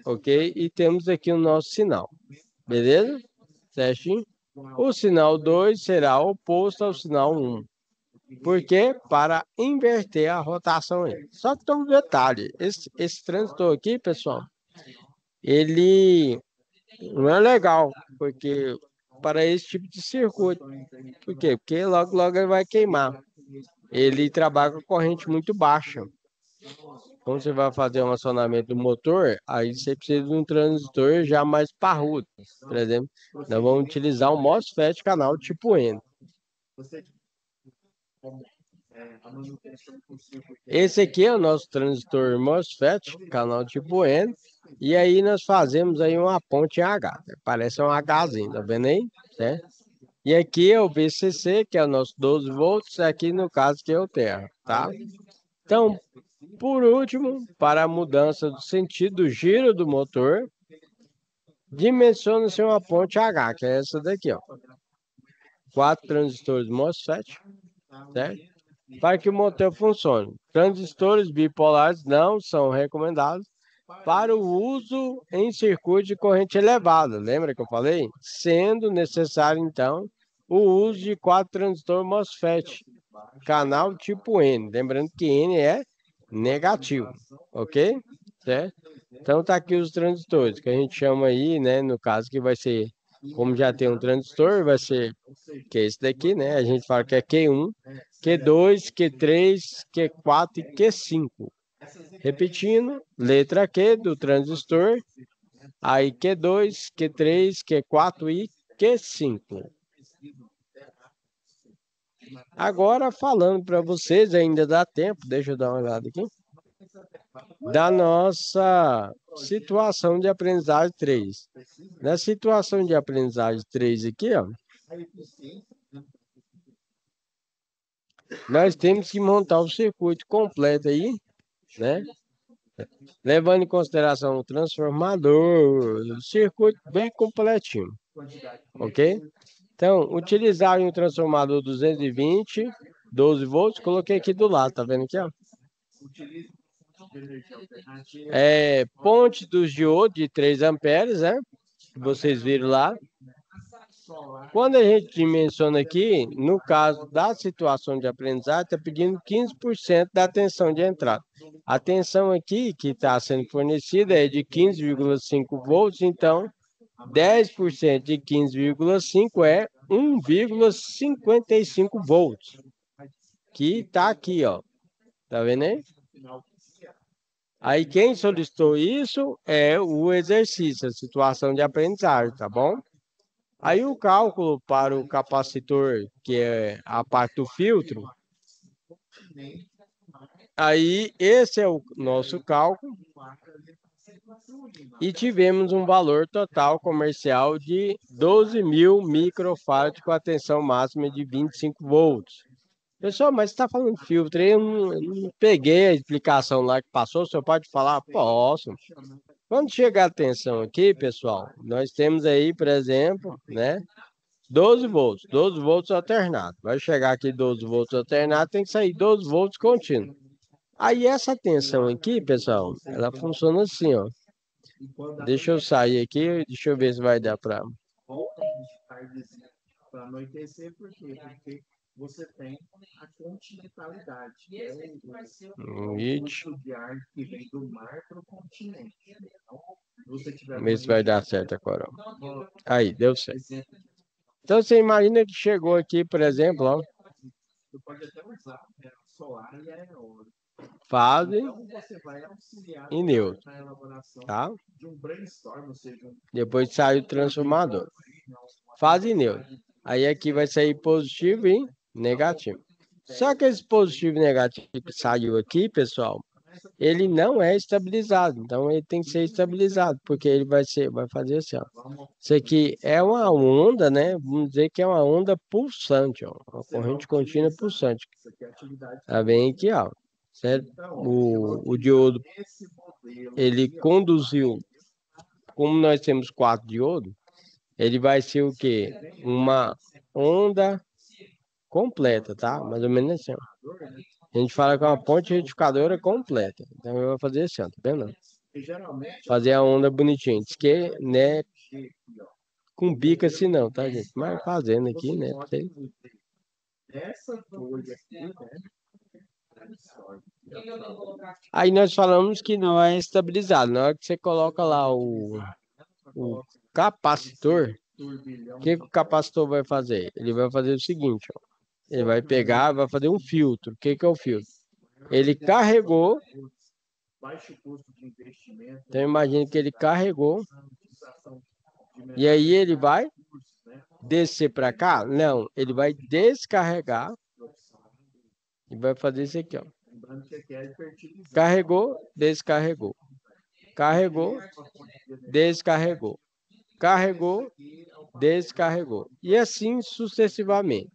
Speaker 1: ok? E temos aqui o nosso sinal, beleza? Certinho? O sinal 2 será oposto ao sinal 1. Por quê? Para inverter a rotação aí. Só que tem um detalhe, esse transistor aqui, pessoal, ele não é legal, porque para esse tipo de circuito. Por quê? Porque logo ele vai queimar. Ele trabalha com corrente muito baixa. como você vai fazer um acionamento do motor, aí você precisa de um transistor já mais parrudo. Por exemplo, nós vamos utilizar um MOSFET canal tipo N. Esse aqui é o nosso transistor MOSFET, canal tipo N, e aí nós fazemos aí uma ponte em H, parece um Hzinho, tá vendo aí? Certo? E aqui é o VCC, que é o nosso 12 volts, aqui no caso que é o terra, tá? Então, por último, para a mudança do sentido do giro do motor, dimensiona-se uma ponte H, que é essa daqui, ó. 4 transistores MOSFET, certo? Para que o motor funcione. Transistores bipolares não são recomendados para o uso em circuito de corrente elevada. Lembra que eu falei? Sendo necessário, então, o uso de 4 transistores MOSFET, canal tipo N. Lembrando que N é negativo, ok? Certo? Então, tá aqui os transistores, que a gente chama aí, né, no caso que vai ser, como já tem um transistor, vai ser, que é esse daqui, né? A gente fala que é Q1, Q2, Q3, Q4 e Q5. Repetindo, letra Q do transistor, aí Q2, Q3, Q4 e Q5. Agora, falando para vocês, ainda dá tempo, deixa eu dar uma olhada aqui, da nossa situação de aprendizagem 3. Na situação de aprendizagem 3 aqui, ó, nós temos que montar o circuito completo aí, né? Levando em consideração o transformador, o circuito bem completinho, ok? Então, utilizar um transformador 220, 12 volts, coloquei aqui do lado, tá vendo aqui, ó? Ponte dos diodos de 3 amperes, né? Que vocês viram lá. Quando a gente dimensiona aqui, no caso da situação de aprendizagem, está pedindo 15% da tensão de entrada. A tensão aqui que está sendo fornecida é de 15,5 volts, então 10% de 15,5 é 1,55 volts. Que está aqui, ó. Tá vendo aí? Aí quem solicitou isso é o exercício, a situação de aprendizagem, tá bom? Aí o cálculo para o capacitor, que é a parte do filtro, aí esse é o nosso cálculo. E tivemos um valor total comercial de 12.000 microfarads com a tensão máxima de 25 volts. Pessoal, mas você está falando filtro, eu não peguei a explicação lá que passou, o senhor pode falar? Posso. Quando chegar a tensão aqui, pessoal, nós temos aí, por exemplo, né, 12 volts alternado. Vai chegar aqui 12 volts alternado, tem que sair 12 volts contínuo. Aí essa tensão aqui, pessoal, ela funciona assim, ó. Deixa eu sair aqui, deixa eu ver se vai dar para
Speaker 8: anoitecer, por quê? Porque você tem a continentalidade, que é o fluxo de ar que vem do mar para o continente. Então,
Speaker 1: vamos ver se vai dar certo agora. Ó. Aí, deu certo. Então, você imagina que chegou aqui, por exemplo, ó.
Speaker 8: Você pode até usar solar e aerólico.
Speaker 1: Fase
Speaker 8: então, você vai auxiliar
Speaker 1: e neutro,
Speaker 8: na elaboração
Speaker 1: tá?
Speaker 8: de um brainstorm, ou seja,
Speaker 1: depois sai o transformador. Fase e neutro. Aí aqui vai sair positivo e negativo. Só que esse positivo e negativo que saiu aqui, pessoal, ele não é estabilizado. Então ele tem que ser estabilizado, porque ele vai fazer assim, ó. Isso aqui é uma onda, né? Vamos dizer que é uma onda pulsante, ó. Uma corrente contínua pulsante. Tá bem aqui, ó. Certo? O diodo, ele conduziu, como nós temos 4 diodos, ele vai ser o quê? Uma onda completa, tá? Mais ou menos assim, ó. A gente fala que é uma ponte retificadora completa. Então eu vou fazer assim, ó, tá vendo? Fazer a onda bonitinha. Diz que, né, com bico assim não, tá, gente? Mas fazendo aqui, né?
Speaker 8: essa folha aqui, né?
Speaker 1: Aí nós falamos que não é estabilizado. Na hora que você coloca lá o capacitor, o que o capacitor vai fazer? Ele vai fazer o seguinte, ó. Ele vai pegar, vai fazer um filtro. O que é o filtro? Ele carregou
Speaker 8: baixo custo de investimento.
Speaker 1: Então imagine que ele carregou. E aí ele vai descer para cá? Não, ele vai descarregar e vai fazer isso aqui, ó. Carregou, descarregou. Carregou, descarregou. Carregou, descarregou. E assim sucessivamente.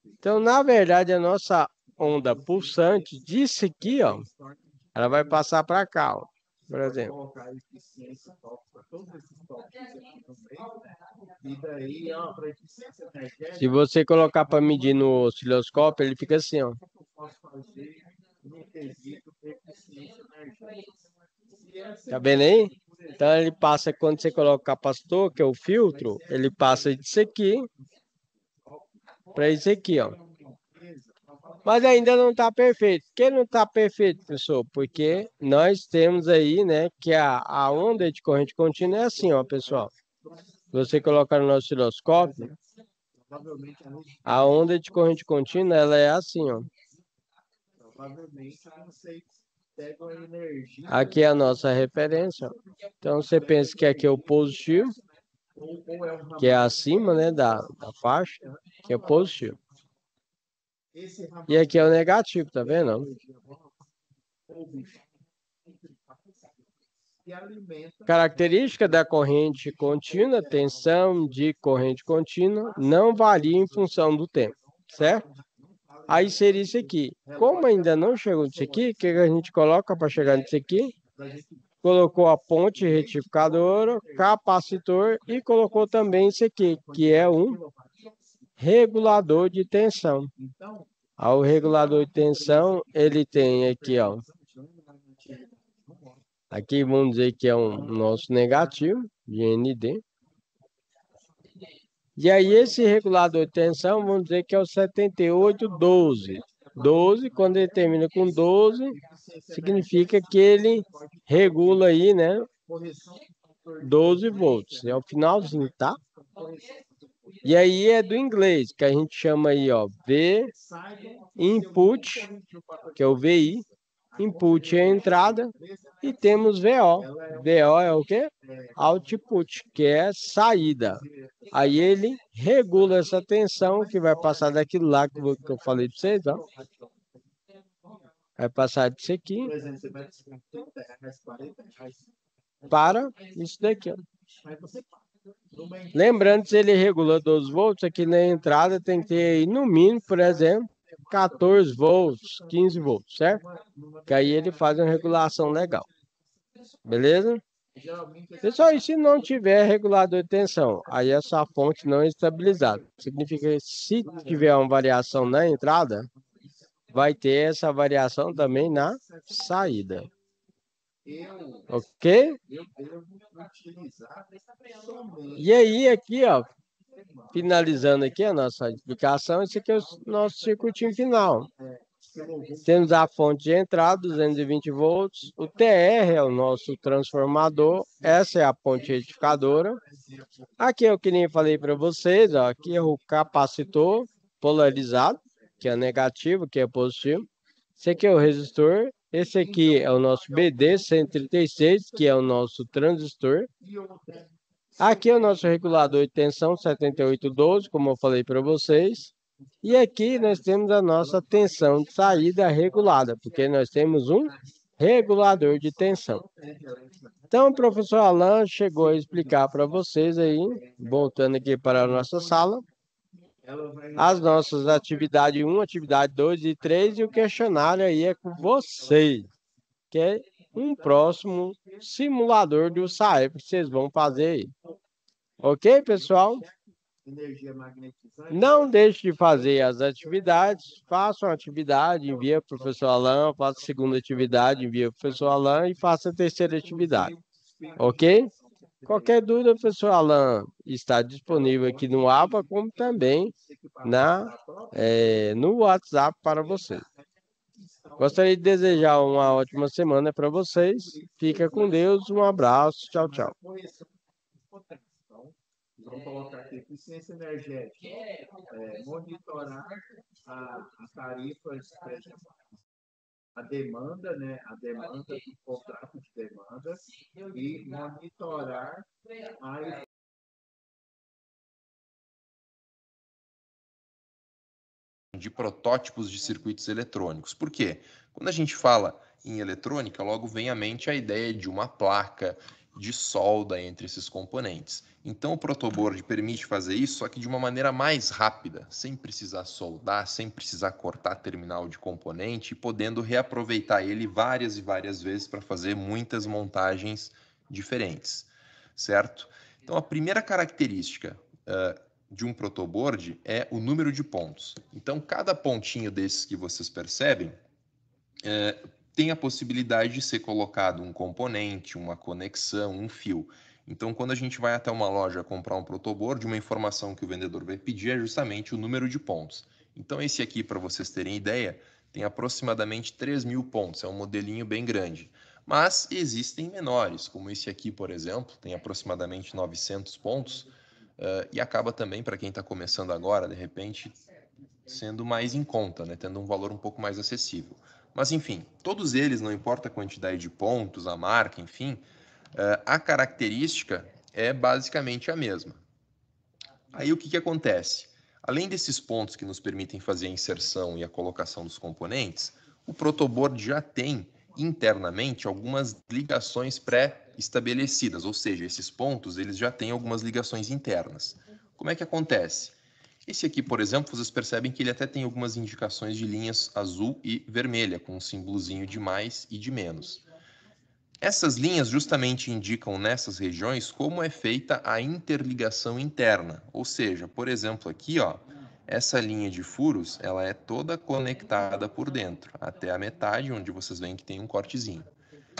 Speaker 1: Então, na verdade, a nossa onda pulsante disso aqui, ó, ela vai passar para cá, ó, por exemplo. Se você colocar para medir no osciloscópio, ele fica assim, ó. Tá vendo aí? Então ele passa, quando você coloca o capacitor, que é o filtro, ele passa disso aqui para isso aqui, ó. Mas ainda não está perfeito. Por que não está perfeito, pessoal? Porque nós temos aí, né, que a onda de corrente contínua é assim, ó, pessoal. Se você colocar no osciloscópio, a onda de corrente contínua, ela é assim, ó. Aqui é a nossa referência. Então, você pensa que aqui é o positivo, que é acima, né, da faixa, que é o positivo. E aqui é o negativo, tá vendo? Característica da corrente contínua, tensão de corrente contínua, não varia em função do tempo, certo? Aí seria isso aqui. Como ainda não chegou nisso aqui, o que a gente coloca para chegar nisso aqui? Colocou a ponte retificadora, capacitor e colocou também isso aqui, que é um regulador de tensão. O regulador de tensão, ele tem aqui, ó. Aqui vamos dizer que é um nosso negativo, de ND. E aí esse regulador de tensão, vamos dizer que é o 7812. 12, quando ele termina com 12, significa que ele regula aí, né, 12 volts. É o finalzinho, tá? E aí é do inglês, que a gente chama aí, ó, V input, que é o VI. Input é a entrada e temos VO. VO é o quê? Output, que é saída. Aí ele regula essa tensão que vai passar daquilo lá que eu falei para vocês, ó. Vai passar disso aqui para isso daqui, ó. Lembrando que se ele regula 12 volts, aqui na entrada tem que ter aí, no mínimo, por exemplo, 14 volts, 15 volts, certo? Que aí ele faz uma regulação legal. Beleza? Pessoal, e se não tiver regulador de tensão? Aí essa fonte não é estabilizada. Significa que se tiver uma variação na entrada, vai ter essa variação também na saída. Ok? E aí, aqui, ó, finalizando aqui a nossa explicação, esse aqui é o nosso circuitinho final. Temos a fonte de entrada, 220 volts. O TR é o nosso transformador. Essa é a ponte retificadora. Aqui é o que nem falei para vocês, ó, aqui é o capacitor polarizado, que é negativo, que é positivo. Esse aqui é o resistor. Esse aqui é o nosso BD136, que é o nosso transistor. Aqui é o nosso regulador de tensão 7812, como eu falei para vocês. E aqui nós temos a nossa tensão de saída regulada, porque nós temos um regulador de tensão. Então, o professor Alan chegou a explicar para vocês aí, voltando aqui para a nossa sala, as nossas atividades 1, atividade 2 e 3, e o questionário aí é com vocês, que é um próximo simulador do SAEP que vocês vão fazer aí. Ok, pessoal? Não deixe de fazer as atividades, faça uma atividade, envia para o professor Alan, faça a segunda atividade, envia para o professor Alan e faça a terceira atividade. Ok? Qualquer dúvida, o professor Alan está disponível aqui no ABA, como também no WhatsApp para vocês. Gostaria de desejar uma ótima semana para vocês. Fica com Deus, um abraço, tchau, tchau.
Speaker 8: Vamos colocar aqui eficiência energética, monitorar a tarifa de a demanda, né? A demanda do contrato de demanda e monitorar a
Speaker 9: de protótipos de circuitos eletrônicos. Por quê? Quando a gente fala em eletrônica, logo vem à mente a ideia de uma placa de solda entre esses componentes. Então o protoboard permite fazer isso, só que de uma maneira mais rápida, sem precisar soldar, sem precisar cortar terminal de componente e podendo reaproveitar ele várias e várias vezes para fazer muitas montagens diferentes, certo? Então a primeira característica de um protoboard é o número de pontos. Então, cada pontinho desses que vocês percebem tem a possibilidade de ser colocado um componente, uma conexão, um fio. Então, quando a gente vai até uma loja comprar um protoboard, uma informação que o vendedor vai pedir é justamente o número de pontos. Então, esse aqui, para vocês terem ideia, tem aproximadamente 3.000 pontos. É um modelinho bem grande. Mas existem menores, como esse aqui, por exemplo, tem aproximadamente 900 pontos. E acaba também, para quem está começando agora, de repente, sendo mais em conta, né? Tendo um valor um pouco mais acessível. Mas, enfim, todos eles, não importa a quantidade de pontos, a marca, enfim, a característica é basicamente a mesma. Aí o que acontece? Além desses pontos que nos permitem fazer a inserção e a colocação dos componentes, o protoboard já tem internamente algumas ligações pré-estabelecidas, ou seja, esses pontos eles já têm algumas ligações internas. Como é que acontece? Esse aqui, por exemplo, vocês percebem que ele até tem algumas indicações de linhas azul e vermelha, com um símbolozinho de mais e de menos. Essas linhas justamente indicam nessas regiões como é feita a interligação interna, ou seja, por exemplo, aqui, ó, essa linha de furos, ela é toda conectada por dentro, até a metade, onde vocês veem que tem um cortezinho.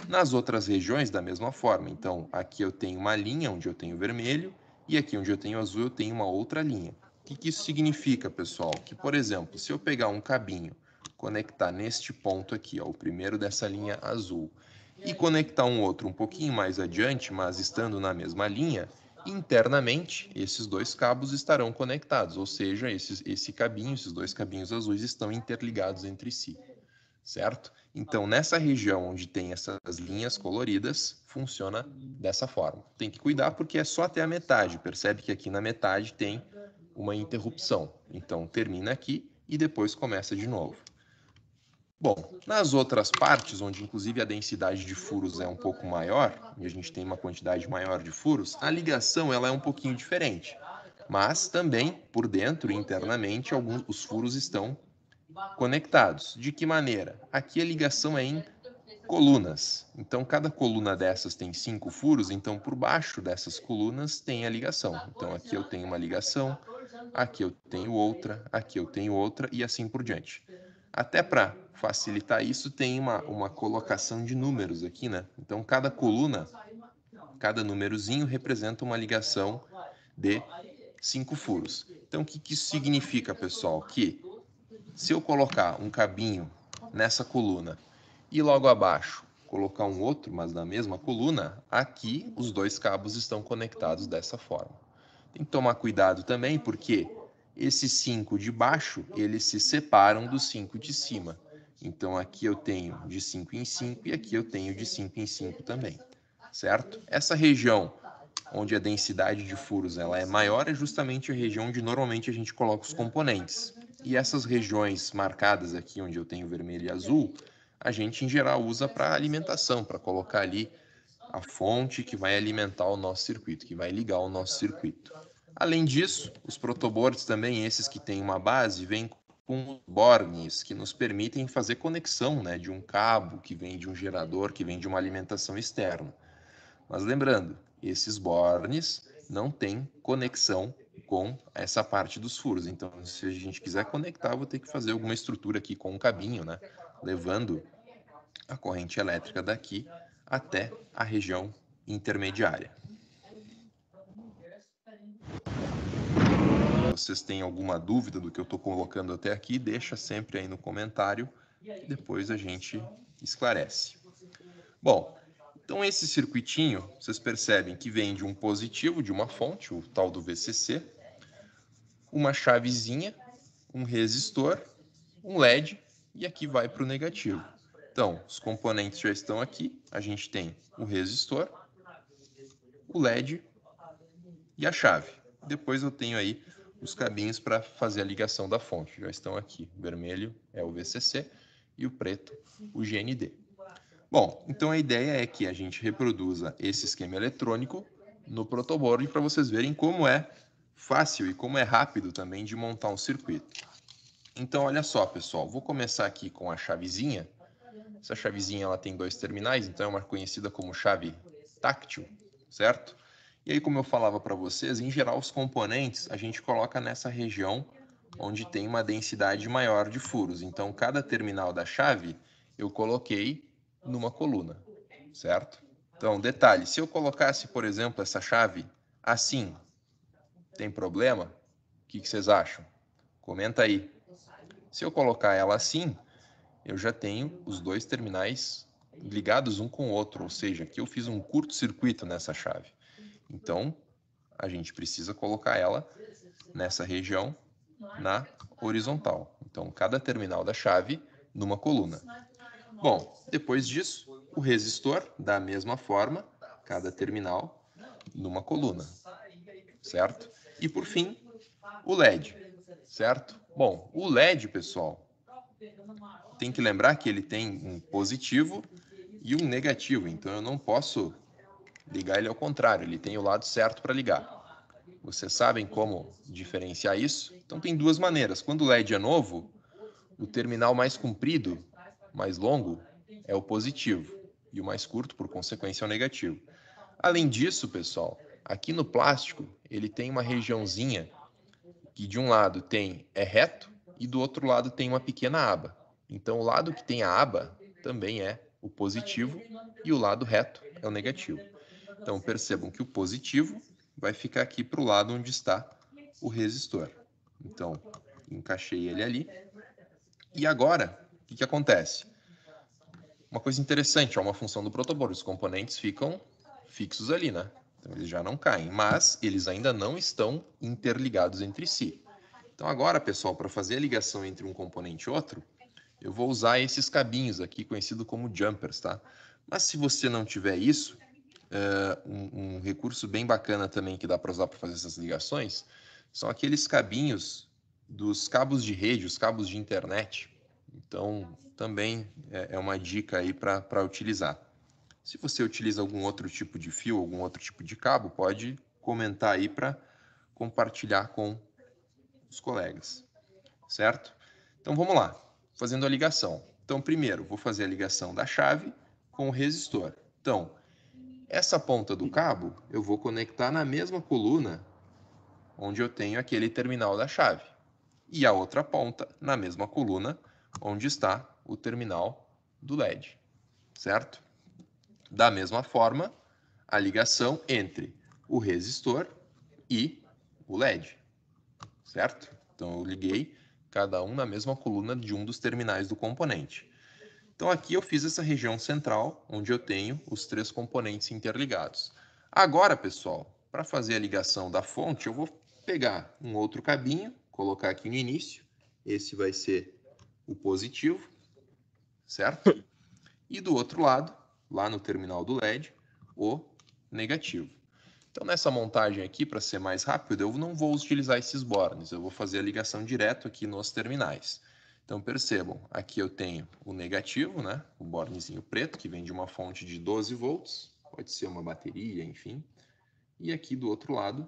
Speaker 9: Nas outras regiões, da mesma forma. Então, aqui eu tenho uma linha onde eu tenho vermelho, e aqui onde eu tenho azul, eu tenho uma outra linha. O que isso significa, pessoal? Que, por exemplo, se eu pegar um cabinho, conectar neste ponto aqui, ó, o primeiro dessa linha azul, e conectar um outro um pouquinho mais adiante, mas estando na mesma linha, internamente, esses dois cabos estarão conectados, ou seja, esse cabinho, esses dois cabinhos azuis estão interligados entre si, certo? Então, nessa região onde tem essas linhas coloridas, funciona dessa forma. Tem que cuidar porque é só até a metade, percebe que aqui na metade tem uma interrupção. Então, termina aqui e depois começa de novo. Bom, nas outras partes, onde inclusive a densidade de furos é um pouco maior, e a gente tem uma quantidade maior de furos, a ligação ela é um pouquinho diferente. Mas também, por dentro, internamente, os furos estão conectados. De que maneira? Aqui a ligação é em colunas. Então, cada coluna dessas tem 5 furos, então por baixo dessas colunas tem a ligação. Então, aqui eu tenho uma ligação, aqui eu tenho outra, aqui eu tenho outra e assim por diante. Até para facilitar isso, tem uma colocação de números aqui, né? Então, cada coluna, cada númerozinho representa uma ligação de 5 furos. Então, o que isso significa, pessoal? Que se eu colocar um cabinho nessa coluna e logo abaixo colocar um outro, mas na mesma coluna, aqui os dois cabos estão conectados dessa forma. Tem que tomar cuidado também, porque esses 5 de baixo, eles se separam dos 5 de cima. Então, aqui eu tenho de 5 em 5 e aqui eu tenho de 5 em 5 também, certo? Essa região onde a densidade de furos ela é maior é justamente a região onde normalmente a gente coloca os componentes. E essas regiões marcadas aqui, onde eu tenho vermelho e azul, a gente em geral usa para alimentação, para colocar ali a fonte que vai alimentar o nosso circuito, que vai ligar o nosso circuito. Além disso, os protoboards também, esses que têm uma base, vêm com bornes que nos permitem fazer conexão, né, de um cabo que vem de um gerador, que vem de uma alimentação externa. Mas lembrando, esses bornes não têm conexão com essa parte dos furos. Então, se a gente quiser conectar, eu vou ter que fazer alguma estrutura aqui com um cabinho, né, levando a corrente elétrica daqui até a região intermediária. Se vocês têm alguma dúvida do que eu estou colocando até aqui, deixa sempre aí no comentário e depois a gente esclarece. Bom, então esse circuitinho, vocês percebem que vem de um positivo, de uma fonte, o tal do VCC, uma chavezinha, um resistor, um LED e aqui vai para o negativo. Então, os componentes já estão aqui. A gente tem o resistor, o LED e a chave. Depois eu tenho aí os cabinhos para fazer a ligação da fonte. Já estão aqui. O vermelho é o VCC e o preto o GND. Bom, então a ideia é que a gente reproduza esse esquema eletrônico no protoboard para vocês verem como é fácil e como é rápido também de montar um circuito. Então, olha só, pessoal. Vou começar aqui com a chavezinha. Essa chavezinha ela tem 2 terminais, então é uma conhecida como chave táctil, certo? E aí, como eu falava para vocês, em geral os componentes a gente coloca nessa região onde tem uma densidade maior de furos. Então, cada terminal da chave eu coloquei numa coluna, certo? Então, detalhe, se eu colocasse, por exemplo, essa chave assim, tem problema? O que vocês acham? Comenta aí. Se eu colocar ela assim, eu já tenho os 2 terminais ligados um com o outro, ou seja, aqui eu fiz um curto-circuito nessa chave. Então, a gente precisa colocar ela nessa região na horizontal. Então, cada terminal da chave numa coluna. Bom, depois disso, o resistor, da mesma forma, cada terminal numa coluna, certo? E, por fim, o LED, certo? Bom, o LED, pessoal, tem que lembrar que ele tem um positivo e um negativo, então eu não posso ligar ele ao contrário, ele tem o lado certo para ligar. Vocês sabem como diferenciar isso? Então tem 2 maneiras. Quando o LED é novo, o terminal mais comprido, mais longo, é o positivo, e o mais curto, por consequência, é o negativo. Além disso, pessoal, aqui no plástico, ele tem uma regiãozinha que de um lado é reto e do outro lado tem uma pequena aba. Então, o lado que tem a aba também é o positivo e o lado reto é o negativo. Então, percebam que o positivo vai ficar aqui para o lado onde está o resistor. Então, encaixei ele ali. E agora, o que acontece? Uma coisa interessante, é uma função do protoboard. Os componentes ficam fixos ali, né? Então, eles já não caem, mas eles ainda não estão interligados entre si. Então, agora, pessoal, para fazer a ligação entre um componente e outro, eu vou usar esses cabinhos aqui, conhecido como jumpers, tá? Mas se você não tiver isso, um recurso bem bacana também que dá para usar para fazer essas ligações, são aqueles cabinhos dos cabos de rede, os cabos de internet. Então, também é uma dica aí para utilizar. Se você utiliza algum outro tipo de fio, algum outro tipo de cabo, pode comentar aí para compartilhar com os colegas, certo? Então, vamos lá, fazendo a ligação. Então, primeiro, vou fazer a ligação da chave com o resistor. Então, essa ponta do cabo eu vou conectar na mesma coluna onde eu tenho aquele terminal da chave. E a outra ponta na mesma coluna onde está o terminal do LED, certo? Da mesma forma, a ligação entre o resistor e o LED, certo? Então eu liguei cada um na mesma coluna de um dos terminais do componente. Então aqui eu fiz essa região central, onde eu tenho os 3 componentes interligados. Agora, pessoal, para fazer a ligação da fonte, eu vou pegar um outro cabinho, colocar aqui no início. Esse vai ser o positivo, certo? E do outro lado, lá no terminal do LED, o negativo. Então nessa montagem aqui, para ser mais rápido, eu não vou utilizar esses bornes, eu vou fazer a ligação direto aqui nos terminais. Então percebam, aqui eu tenho o negativo, né? O bornezinho preto, que vem de uma fonte de 12 volts, pode ser uma bateria, enfim. E aqui do outro lado,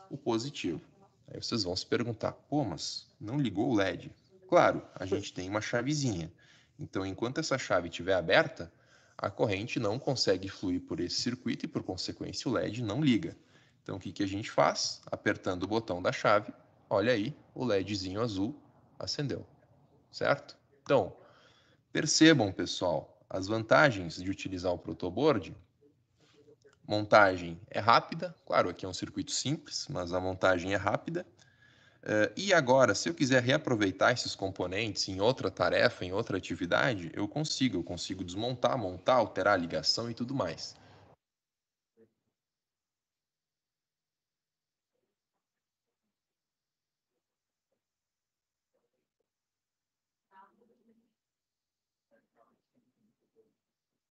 Speaker 9: o positivo. Aí vocês vão se perguntar, pô, mas não ligou o LED? Claro, a gente tem uma chavezinha. Então, enquanto essa chave estiver aberta, a corrente não consegue fluir por esse circuito e, por consequência, o LED não liga. Então, o que a gente faz? Apertando o botão da chave, olha aí, o LEDzinho azul acendeu, certo? Então, percebam, pessoal, as vantagens de utilizar o protoboard. Montagem é rápida, claro, aqui é um circuito simples, mas a montagem é rápida. E agora, se eu quiser reaproveitar esses componentes em outra tarefa, em outra atividade, eu consigo desmontar, montar, alterar a ligação e tudo mais.